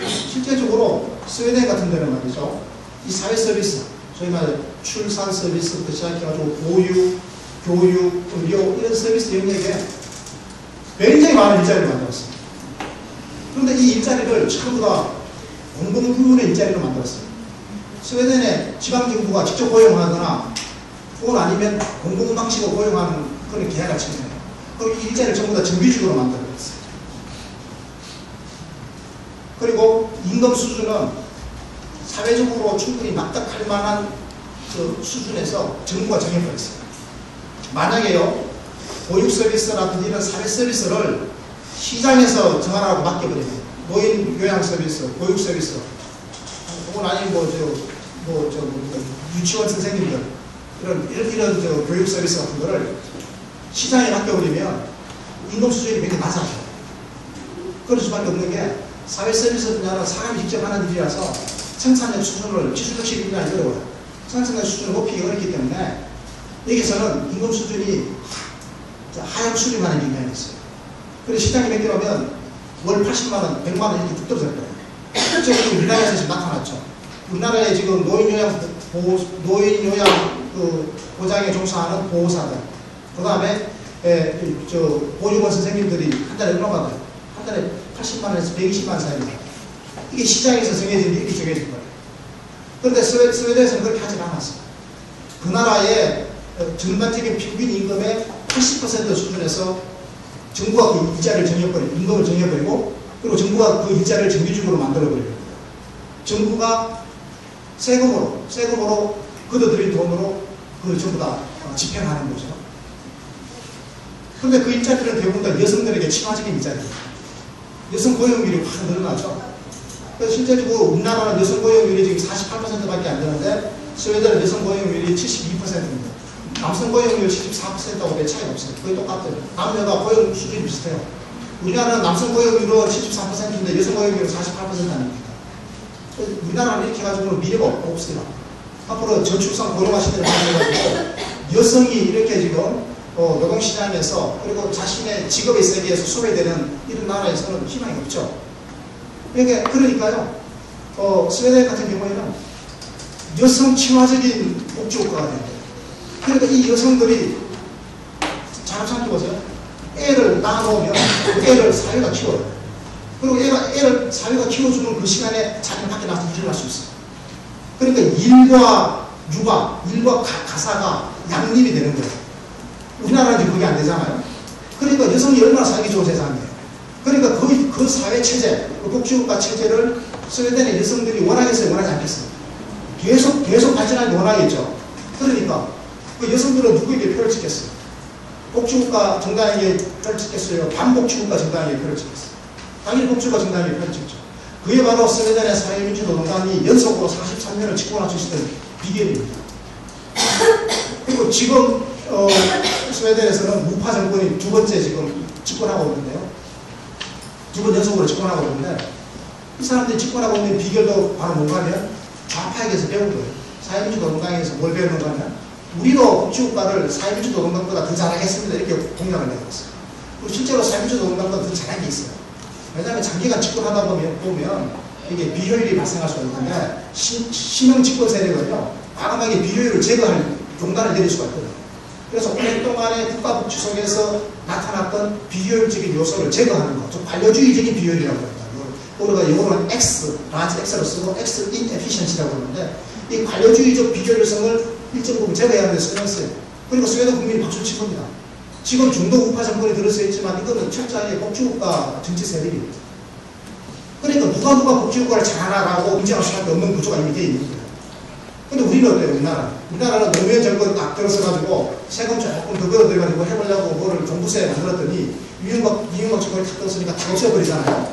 실제적으로 스웨덴 같은 데는 말이죠, 이 사회서비스, 저희 말해 출산 서비스부터 시작해가지고 보육, 교육, 의료 이런 서비스 영역에 굉장히 많은 일자리를 만들었습니다. 그런데 이 일자리를 전부 다 공공부문의 일자리로 만들었어요. 스웨덴의 지방정부가 직접 고용하거나 혹은 아니면 공공방식으로 고용하는 그런 계약을 맺어요. 그럼 이 일자리를 전부 다 정규직으로 만들어냈어요. 그리고 임금 수준은 사회적으로 충분히 납득할 만한 그 수준에서 정부가 정해버렸어요. 만약에요, 보육 서비스라든지 이런 사회 서비스를 시장에서 정하라고 맡겨버리면, 노인 요양 서비스, 보육 서비스, 혹은 아니면 유치원 선생님들, 이런 교육 서비스 같은 거를 시장에 맡겨버리면 임금 수준이 굉장히 낮아져요. 그럴 수밖에 없는 게, 사회 서비스 분야는 사람이 직접 하는 일이라서 생산력 수준을 지수적식 분야는 어려워요. 생산력 수준을 높이기 어렵기 때문에 여기서는 임금 수준이 하향 수렴하는 경향이 있어요. 그래서 시장에 맡겨놓으면 월 80만원, 100만원 이렇게 뚝 떨어질 거예요. 실제로 우리나라에서 지금 나타났죠. 우리나라에 지금 노인 요양 그 보장에 종사하는 보호사들, 그 다음에 보육원 선생님들이 한 달에 얼마 받아요? 한 달에 80만 원에서 120만 원 사이입니다. 이게 시장에서 정해진 게 이렇게 정해진 거예요. 그런데 스웨덴에서는 그렇게 하지 않았어요. 그 나라의 전반적인 평균 임금의 80% 수준에서 정부가 그 이자를 정해버리고, 임금을 정해버리고, 그리고 정부가 그 이자를 정규직으로 만들어버리고, 정부가 세금으로 걷어들인 돈으로 그걸 전부 다 집행하는 거죠. 그런데 그 일자리는 대부분 다 여성들에게 친화적인 일자리입니다. 여성 고용률이 확 늘어나죠. 그래서 실제적으로 우리나라는 여성 고용률이 지금 48%밖에 안 되는데 스웨덴은 여성 고용률이 72%입니다. 남성 고용률 74%하고 별 차이가 없어요. 거의 똑같아요. 남녀가 고용 수준이 비슷해요. 우리나라는 남성 고용률은 74%인데 여성 고용률은 48% 아닙니까? 우리나라는 이렇게 해가지고는 미래가 없습니다. 앞으로 저출산 고령화 시대를 맞이해가지고 여성이 이렇게 지금 노동시장에서 그리고 자신의 직업의 세계에서 소외되는 이런 나라에서는 희망이 없죠. 그러니까요, 스웨덴 같은 경우에는 여성 친화적인 복지국가가 됩니다. 그러니까 이 여성들이 잘 생각해보세요. 애를 낳아놓으면 그 애를 사회가 키워요. 그리고 애를 사회가 키워주는 그 시간에 자기는 밖에 나가서 일을 할 수 있어요. 그러니까 일과 육아, 일과 가사가 양립이 되는 거예요. 우리나라는 지금 그게 안 되잖아요. 그러니까 여성이 얼마나 살기 좋은 세상이에요. 그러니까 그 사회 체제, 그 복지국가 체제를 스웨덴의 여성들이 원하겠어요, 원하지 않겠어요? 계속 발전하기 원하겠죠. 그러니까 그 여성들은 누구에게 표를 찍겠어요? 복지국가 정당에게 표를 찍겠어요? 반복지국가 정당에게 표를 찍겠어요? 당연히 복지국가 정당에게 표를 찍죠. 그게 바로 스웨덴의 사회민주노동당이 연속으로 43년을 집권할 수 있었던 비결입니다. 그리고 지금 스웨덴에서는 우파 정권이 두 번째 지금 집권하고 있는데요. 두 번 연속으로 집권하고 있는데 이 사람들이 집권하고 있는 비결도 바로 뭔가 하면 좌파에게서 배운 거예요. 사회민주노동당에서 뭘 배우는가 하면 우리도 복지국가를 사회민주노동당보다 더 잘하겠습니다. 이렇게 공약을 내었어요. 그리고 실제로 사회민주노동당보다 더 잘한 게 있어요. 왜냐하면 장기간 집권하다 보면 이게 비효율이 발생할 수가 있는데 신형 집권 세력은요 과감하게 비효율을 제거할 용단을 내릴 수가 있거든요. 그래서 오랫동안의 국가복지 속에서 나타났던 비효율적인 요소를 제거하는 것, 좀 관료주의적인 비효율이라고 합니다. 우리가 영어로는 X, large X로 쓰고 X inefficiency라고 하는데 이 관료주의적 비효율성을 일정 부분 제거해야 하는데 쓰였어요. 그리고 스웨덴 국민이 박수를 친 겁니다. 지금 중도 우파 정권이 들어서 있지만 이거는 철저하게 복지국가 정치 세력입니다. 그러니까 누가 복지국가를 잘하라고 인정할 수밖에 없는 구조가 이미 되어 있는 거예요. 근데 우리는 어때요? 우리나라는 노무현 정권 딱 들어서가지고 세금 조금 더 걸어들여가지고 해보려고 뭐를 종부세 만들었더니 이명박 정권이 탁 들었으니까 다 없애버리잖아요.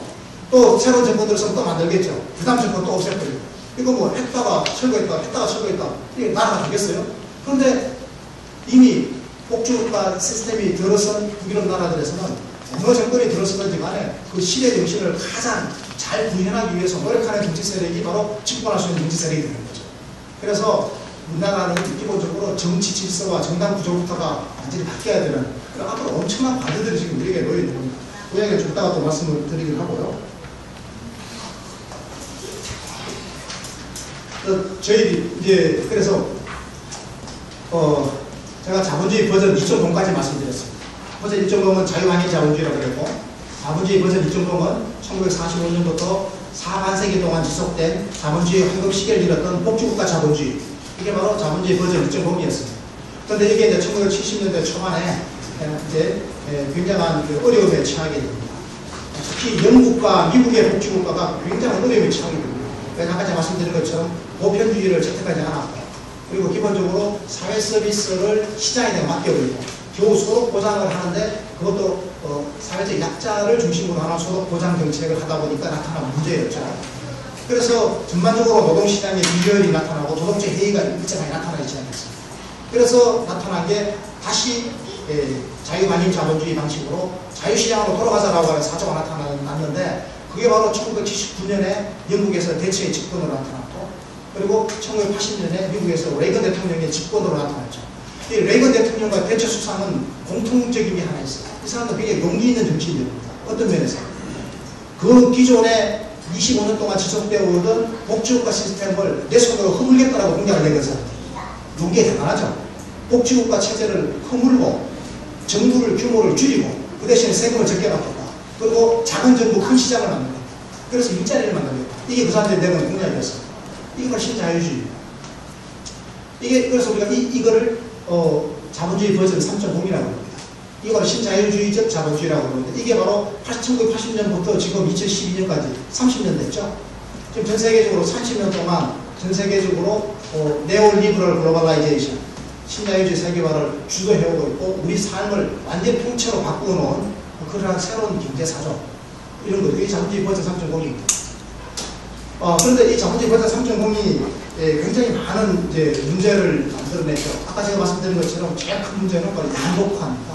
또 새로운 정권 들어서면 또 만들겠죠. 그 다음 정권 또 없애버리고. 이거 뭐 했다가 철거했다. 이게 나라가 되겠어요? 그런데 이미 복지국가 시스템이 들어선 북유럽 나라들에서는 어느 정권이 들어서든지 간에 그 시대 정신을 가장 잘 구현하기 위해서 노력하는 정치 세력이 바로 집권할 수 있는 정치 세력이 되는 거죠. 그래서 우리나라는 기본적으로 정치 질서와 정당 구조부터가 완전히 바뀌어야 되는 앞으로 엄청난 과제들이 지금 우리에게 놓여 있는 겁니다. 그 이야기를 좀 이따가 또 말씀을 드리긴 하고요. 저희 이제 그래서 제가 자본주의 버전 2.0까지 말씀드렸습니다. 버전 1.0은 자유환경 자본주의라고 그랬고 자본주의 버전 2.0은 1945년부터 4반세기 동안 지속된 자본주의 황금 시기를 이뤘던 복지국가 자본주의. 이게 바로 자본주의 버전 1.0이었습니다. 그런데 이게 이제 1970년대 초반에 이제 굉장한 어려움에 처하게 됩니다. 특히 영국과 미국의 복지국가가 굉장한 어려움에 처하게 됩니다. 아까 제가 말씀드린 것처럼 보편주의를 채택하지 않았고 그리고 기본적으로 사회 서비스를 시장에 맡겨버리고 겨우 소득 보장을 하는데 그것도 사회적 약자를 중심으로 하는 소득 보장 정책을 하다 보니까 나타난 문제였죠. 그래서 전반적으로 노동시장의 비효율이 나타나고 노동체 해이가 일정하게 나타나기 시작했습니다. 그래서 나타난 게 다시 자유반영 자본주의 방식으로 자유시장으로 돌아가자라고 하는 사조가 나타났는데 그게 바로 1979년에 영국에서 대체의 집권으로 나타났고 그리고 1980년에 미국에서 레이건 대통령의 집권으로 나타났죠. 이 레이건 대통령과 대체 수상은 공통적인 게 하나 있어요. 이 사람도 굉장히 용기 있는 정치인입니다. 어떤 면에서 그 기존에 25년 동안 지속되어 오던 복지국가 시스템을 내 손으로 허물겠다라고 공약을 낸 것은 용기가 대단하죠. 복지국가 체제를 허물고 정부를 규모를 줄이고 그 대신에 세금을 적게 받겠다. 그리고 작은 정부 큰 시장을 만들겠다. 그래서 일자리를 만들겠다. 이게 그 사람들이 내는 공약이었어요. 이게 바로 신자유주의입니다. 이게 그래서 우리가 이거를 자본주의 버전 3.0이라고 합니다. 이걸 신자유주의적 자본주의라고 하는데 이게 바로 1980년부터 지금 2012년까지 30년 됐죠. 지금 전 세계적으로 30년 동안 전 세계적으로 네오리버럴 글로벌라이제이션 신자유주의 세계화를 주도해오고 있고 우리 삶을 완전 통째로 바꾸어놓은 그러한 새로운 경제사죠. 이런 것도 이 자본주의 버전 3.0입니다. 그런데 이 자본주의 버전 3.0이 굉장히 많은 이제 문제를 만들어냈죠. 아까 제가 말씀드린 것처럼 제일 큰 문제는 바로 양극화입니다.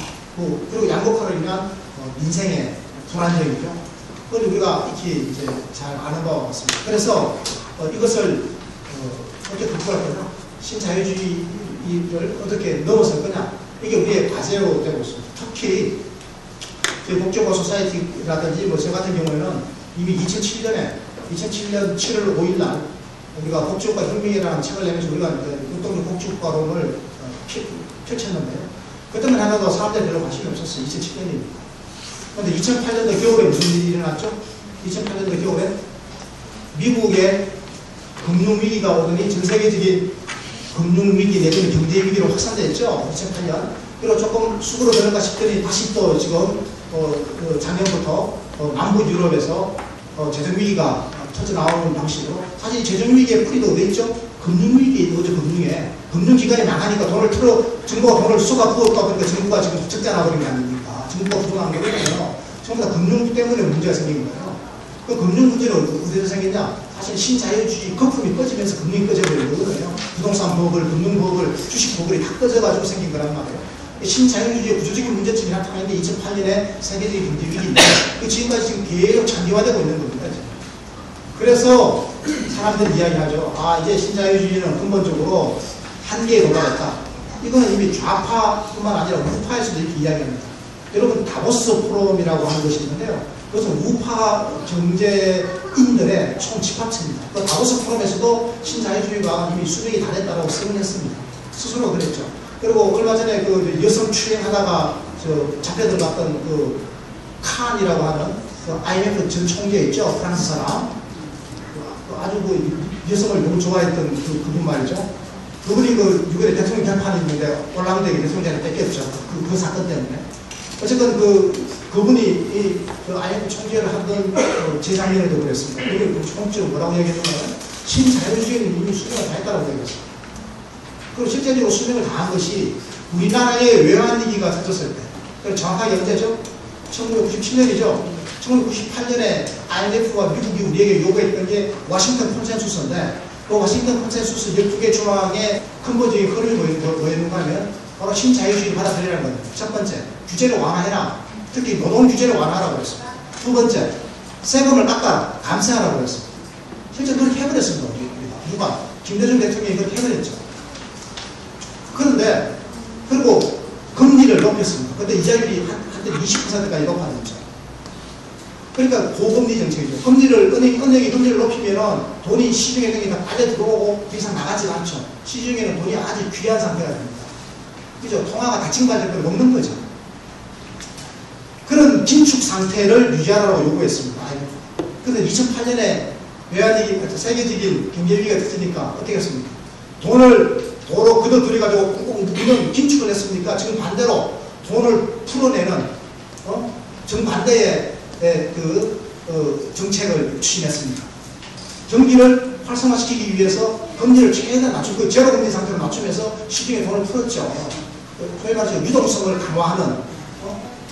그리고 양극화로 인한 민생의 불안정이죠. 그걸 우리가 익히 이제 잘 아는 바와 같습니다. 그래서 이것을 어떻게 극복할 거냐? 신자유주의를 어떻게 넘어설 거냐? 이게 우리의 과제로 되고 있습니다. 특히 복지과 소사이티라든지 저 같은 경우에는 이미 2007년 7월 5일 날 우리가 복지국가 혁명이라는 책을 내면서 우리가 운동적 복지국가론을 펼쳤는데요. 그때만 하나도 사람들이 별로 관심이 없었어요. 2007년입니다. 그런데 2008년도 겨울에 무슨 일이 일어났죠? 2008년도 겨울에 미국의 금융위기가 오더니 전 세계적인 금융위기 내지는 경제위기로 확산됐죠. 2008년. 그리고 조금 수그러들었나 싶더니 다시 또 지금 작년부터 남부 유럽에서 재정위기가 터져나오는 방식으로 사실 재정위기의 뿌리도 어디 있죠? 금융위기에 있는 거죠. 금융에. 금융기관이 망하니까 정부가 돈을 쏟아 부었다 보니까 정부가 지금 적자 나버린 게 아닙니까? 정부가 부정한 게 뭐냐면 전부 다 금융 때문에 문제가 생긴 거예요. 그 금융 문제는 어디서 생겼냐? 사실 신자유주의 거품이 꺼지면서 금융이 꺼져버린 거거든요. 부동산 버블, 금융 버블, 주식 버블이 다 꺼져가지고 생긴 거란 말이에요. 신자유주의의 구조적인 문제점이 나타나는데 2008년에 세계적인 경제위기인데 지금까지 지금 계속 장기화되고 있는 겁니다. 그래서 사람들이 이야기하죠. 이제 신자유주의는 근본적으로 한계에 도달했다. 이거는 이미 좌파뿐만 아니라 우파에서도 이렇게 이야기합니다. 여러분 다보스 포럼이라고 하는 것이 있는데요. 그것은 우파 경제인들의 총 집합체입니다. 그 다보스 포럼에서도 신자유주의가 이미 수명이 다했다고 선언했습니다. 스스로 그랬죠. 그리고 얼마 전에 그 여성 추행하다가 잡혀들어갔던 그 칸이라고 하는 그 IMF 전 총재 있죠. 프랑스 사람. 아주 여성을 너무 좋아했던 그분 말이죠. 그분이 6월에 대통령 결판이 있는데 올랑드에게 대통령한테 뺏겼죠. 그 사건 때문에. 어쨌든 그분이 IMF 총재를 하던 재작년에도 그랬습니다. 그분이 총재로 뭐라고 얘기했냐면 신자유주의는 이미 수명을 다했다고 얘기했습니다. 그리고 실제적으로 수명을 다한 것이 우리나라의 외환위기가 터졌을 때. 그래서 정확하게 언제죠? 1997년이죠. 1998년에 IMF와 미국이 우리에게 요구했던 게 워싱턴 컨센수스인데 그 워싱턴 컨센수스 12개 조항의 근본적인 흐름이 뭐였는가 하면 바로 신자유주의를 받아들이라는 겁니다. 첫 번째, 규제를 완화해라. 특히 노동 규제를 완화하라고 그랬습니다. 두 번째, 세금을 깎아라. 감세하라고 그랬습니다. 실제 그렇게 해버렸습니다. 우리가. 누가? 김대중 대통령이 그렇게 해버렸죠. 그런데 그리고 금리를 높였습니다. 근데 이자율이 한때 20%까지 높아졌죠. 그러니까 고금리 정책이죠. 은행이 금리를 높이면 돈이 시중에 있는 게 다 빨려 들어오고 더 이상 나가지 않죠. 시중에는 돈이 아주 귀한 상태가 됩니다. 그죠? 통화가 다칭받을 걸 먹는 거죠. 그런 긴축 상태를 유지하라고 요구했습니다. 그런데 2008년에 외환위기, 세계적인 경제위기가 터지니까 어떻게 했습니까? 도로 걷어들여가지고 꽁꽁 묶는 긴축을 했습니까? 지금 반대로 돈을 풀어내는 정반대의 정책을 추진했습니다. 경기를 활성화시키기 위해서 금리를 최대한 낮추고 제로금리 상태로 낮추면서 시중에 돈을 풀었죠. 소위 말해서 유동성을 강화하는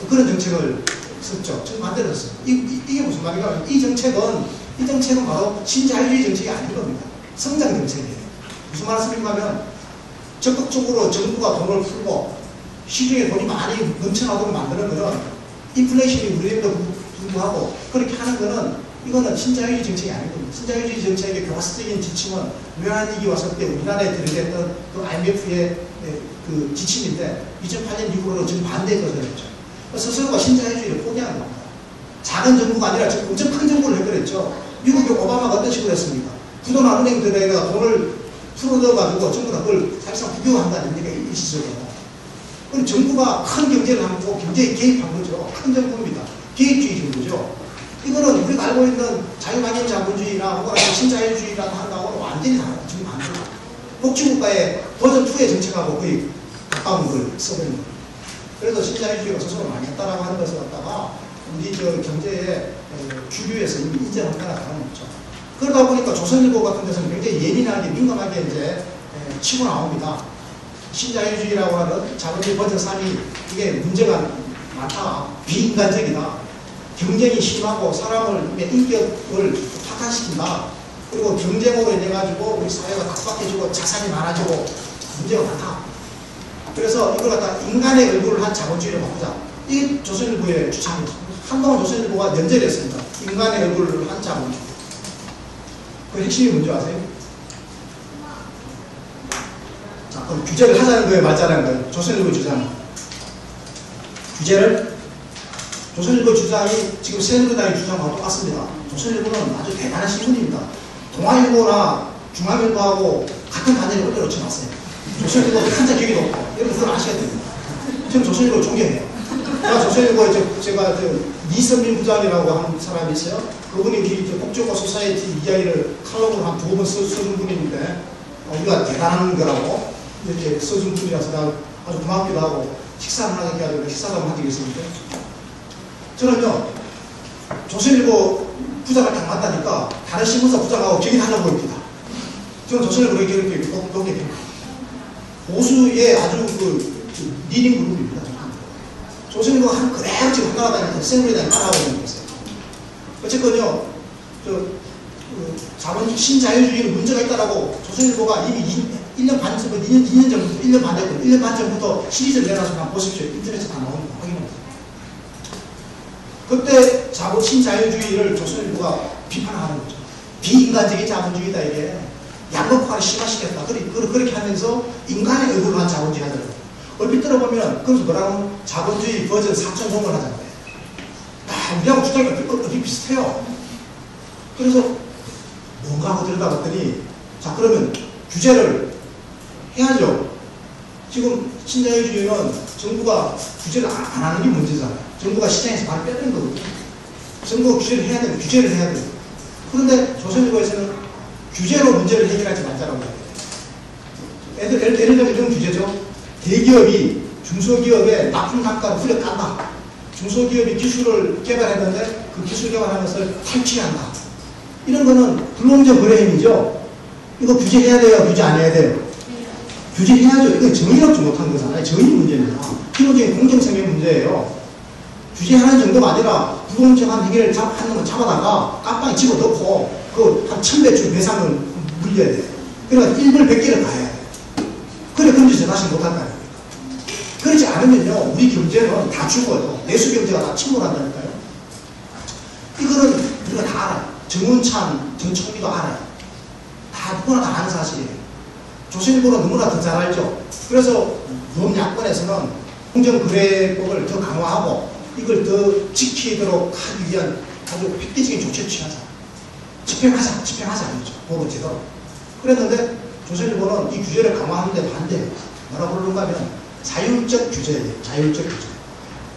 그런 정책을 썼죠. 정반대로 썼어요. 이게 무슨 말인가? 이 정책은 바로 신자유주의 정책이 아닌 겁니다. 성장 정책이에요. 무슨 말씀인가 하면 적극적으로 정부가 돈을 풀고 시중에 돈이 많이 넘쳐나도록 만드는 것은 인플레이션이 우리에도 불구하고 그렇게 하는 것은 이거는 신자유주의 정책이 아닌 겁니다. 신자유주의 정책의 교과서적인 지침은 외환위기 왔을 때 우리나라에 들이댔던 그 IMF의 그 지침인데 2008년 이후로는 지금 반대에 떠들었죠. 스스로가 신자유주의를 포기하는 겁니다. 작은 정부가 아니라 엄청 큰 정부를 해버렸죠. 미국의 오바마가 어떤 식으로 했습니까? 부도난 은행들에다가 돈을 풀어넣어가지고 전부 다 그걸 사실상 국유화한다는 얘기가 일시적으로. 그럼 정부가 큰 경제를 하고 경제에 개입한 거죠. 큰 정부입니다. 개입주의 정부죠. 이거는 우리가 알고 있는 자유방임 자본주의나 혹은 신자유주의라고 한다고는 완전히 다르다. 지금 안 돼요. 복지국가의 버전2의 정책하고 거의 가까운 걸 써버린 거예요. 그래서 신자유주의가 스스로 많이 했다라고 하는 것을 갖다가 우리 경제의 주류에서 이미 인정한 거나 다름없죠. 그러다 보니까 조선일보 같은 데서는 굉장히 예민하게, 민감하게 이제 치고 나옵니다. 신자유주의라고 하는 자본주의 버전 3이 이게 문제가 많다. 비인간적이다. 경쟁이 심하고 사람의 인격을 파탄시킨다. 그리고 경쟁으로 인해 가지고 우리 사회가 각박해지고 자산이 많아지고 문제가 많다. 그래서 이걸 갖다 인간의 얼굴을 한 자본주의로 바꾸자. 이게 조선일보의 주장이죠. 한동안 조선일보가 연재했습니다. 인간의 얼굴을 한 자본주의. 그 핵심이 뭔지 아세요? 자, 그럼 규제를 하자는 거예요, 말자는 거예요? 조선일보 주장. 규제를 조선일보 주장이 지금 새누리당의 주장과 똑같습니다. 조선일보는 아주 대단한 신문입니다. 동아일보나 중앙일보하고 같은 단위를 올려놓지 마세요. 조선일보 한자 기억이 높고 여러분 그걸 아셔야 됩니다. 저는 조선일보를 존경해요. 조선일보에 제가 이선민 부장이라고 하는 사람이 있어요. 그분이 우리 복지국가 소사이티 이야기를 칼럼으로 한 2번 써준 분인데 우리가 대단한 거라고 이렇게 써준 분이라서 아주 고맙기도 하고 식사를 하게 해가지고 식사를 한번 한 적이 있었는데 저는요 조선일보 부장을 딱 맡다니까 다른 신문사 부장하고 기억이 달라고 봅니다. 저는 조선일보를 이렇게 높게 됩니다. 보수의 아주 리딩 그룹입니다. 조선일보가 그대로 지금 한나라 다니면서 새누리당이 따라하고 있는 거였어요. 어쨌건요, 자본주의 신자유주의는 문제가 있다라고 조선일보가 이미 1년 반 전부터, 1년 반 전부터 시리즈를 내놔서 한번 보십시오. 인터넷에 다 나옵니다. 확인해보세요. 그때 신자유주의를 조선일보가 비판하는 거죠. 비인간적인 자본주의다, 이게. 양극화를 심화시켰다. 그렇게 하면서 인간의 얼굴로 한 자본주의 하더라고요. 얼핏 들어보면, 그래서 뭐라고 자본주의 버전 4.0을 하자는 거예요. 우리하고 주장이 얼핏 비슷해요. 그래서 뭔가 하고 들여다봤더니, 자, 그러면 규제를 해야죠. 지금 신자유주의는 정부가 규제를 안 하는 게 문제잖아요. 정부가 시장에서 바로 빼는 거거든요. 정부가 규제를 해야 돼요. 규제를 해야 돼요. 그런데 조선일보에서는 규제로 문제를 해결하지 말자라고 해요. 예를 들면 이런 규제죠. 대기업이 중소기업에 나쁜 단가를 후려 깐다. 중소기업이 기술을 개발했는데 그 기술 개발하는 것을 탈취한다. 이런 거는 불공정 거래 행위죠. 이거 규제해야 돼요? 규제 안 해야 돼요? 규제해야죠. 이거 정의롭지 못한 거잖아요. 정의 문제입니다. 기본적인 공정성의 문제예요. 규제하는 정도가 아니라 불공정한 행위를 하는 걸 잡아다가 깜빵에 집어넣고 그 한 1000배출 배상을 물려야 돼요. 그러니까 1불 100개를 가야 돼요. 그래, 그런 짓을 다시 못할 거 아닙니까? 그렇지 않으면요, 우리 경제는 다 죽어요. 내수 경제가 다 침몰한다니까요. 이거는 우리가 다 알아요. 정운찬 전 총리도 알아요. 누구나 다 아는 사실이에요. 조선일보는 너무나 더 잘 알죠. 그래서 법야권에서는 공정거래법을 더 강화하고 이걸 더 지키도록 하기 위한 아주 획기적인 조치를 취하자. 집행하자 이거죠. 법을 제대로. 그랬는데 조선일보는 이 규제를 강화하는데 반대해요. 뭐라고 그러는가 하면 자율적 규제예요. 자율적 규제.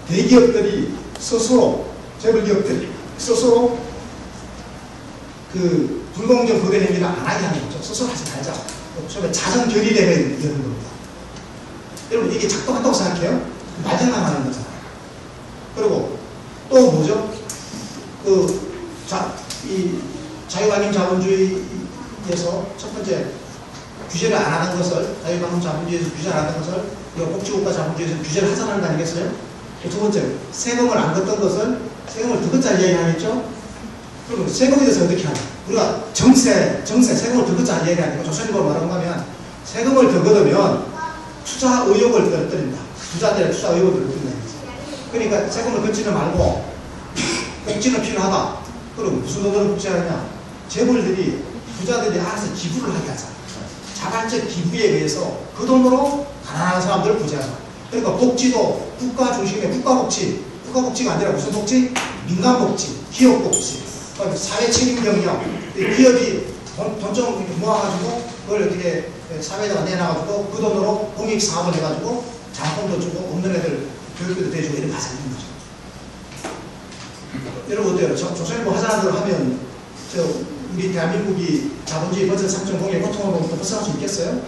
대기업들이 스스로, 재벌기업들이 스스로 그 불공정 거래 행위를 안 하게 하는 거죠. 스스로 하지 말자. 처음에 자정 결의대회 이런 겁니다. 여러분 이게 작동한다고 생각해요? 말장난 하는 거잖아요. 그리고 또 뭐죠? 이 자유방임 자본주의에서 첫 번째 규제를 안 하는 것을, 자유방임 자본주의에서 규제를 안 하는 것을, 복지국가 자본주의에서 규제를 하자는 거 아니겠어요? 두 번째, 세금을 안 걷던 것을 세금을 더 걷자 이야기하겠죠? 그럼 세금에 대해서 어떻게 하냐? 우리가 세금을 더 걷자 이야기하니까 조선일보가 뭐라고 하면 세금을 더 걷으면 투자 의욕을 떨어뜨린다. 부자들의 투자 의욕을 떨어뜨린다. 그러니까 세금을 걷지는 말고 복지는 필요하다. 그럼 무슨 돈으로 복지하느냐? 재벌들이, 부자들이 알아서 기부를 하게 하자. 자발적 기부에 의해서 그 돈으로 가난한 사람들을 부자하자. 그러니까 복지도 국가 중심의 국가복지가 아니라 무슨 복지? 민간복지, 기업복지, 사회 책임 경영. 기업이 돈 좀 모아가지고 그걸 어떻게 사회에다가 내놔가지고 그 돈으로 공익사업을 해가지고 장학금도 주고 없는 애들 교육비도 대주고 이런 가사 있는 거죠. 여러분 어때요? 조선일보 하자는 대로 하면 우리 대한민국이 자본주의 버전 3.0의 고통으로부터 벗어날 수 있겠어요?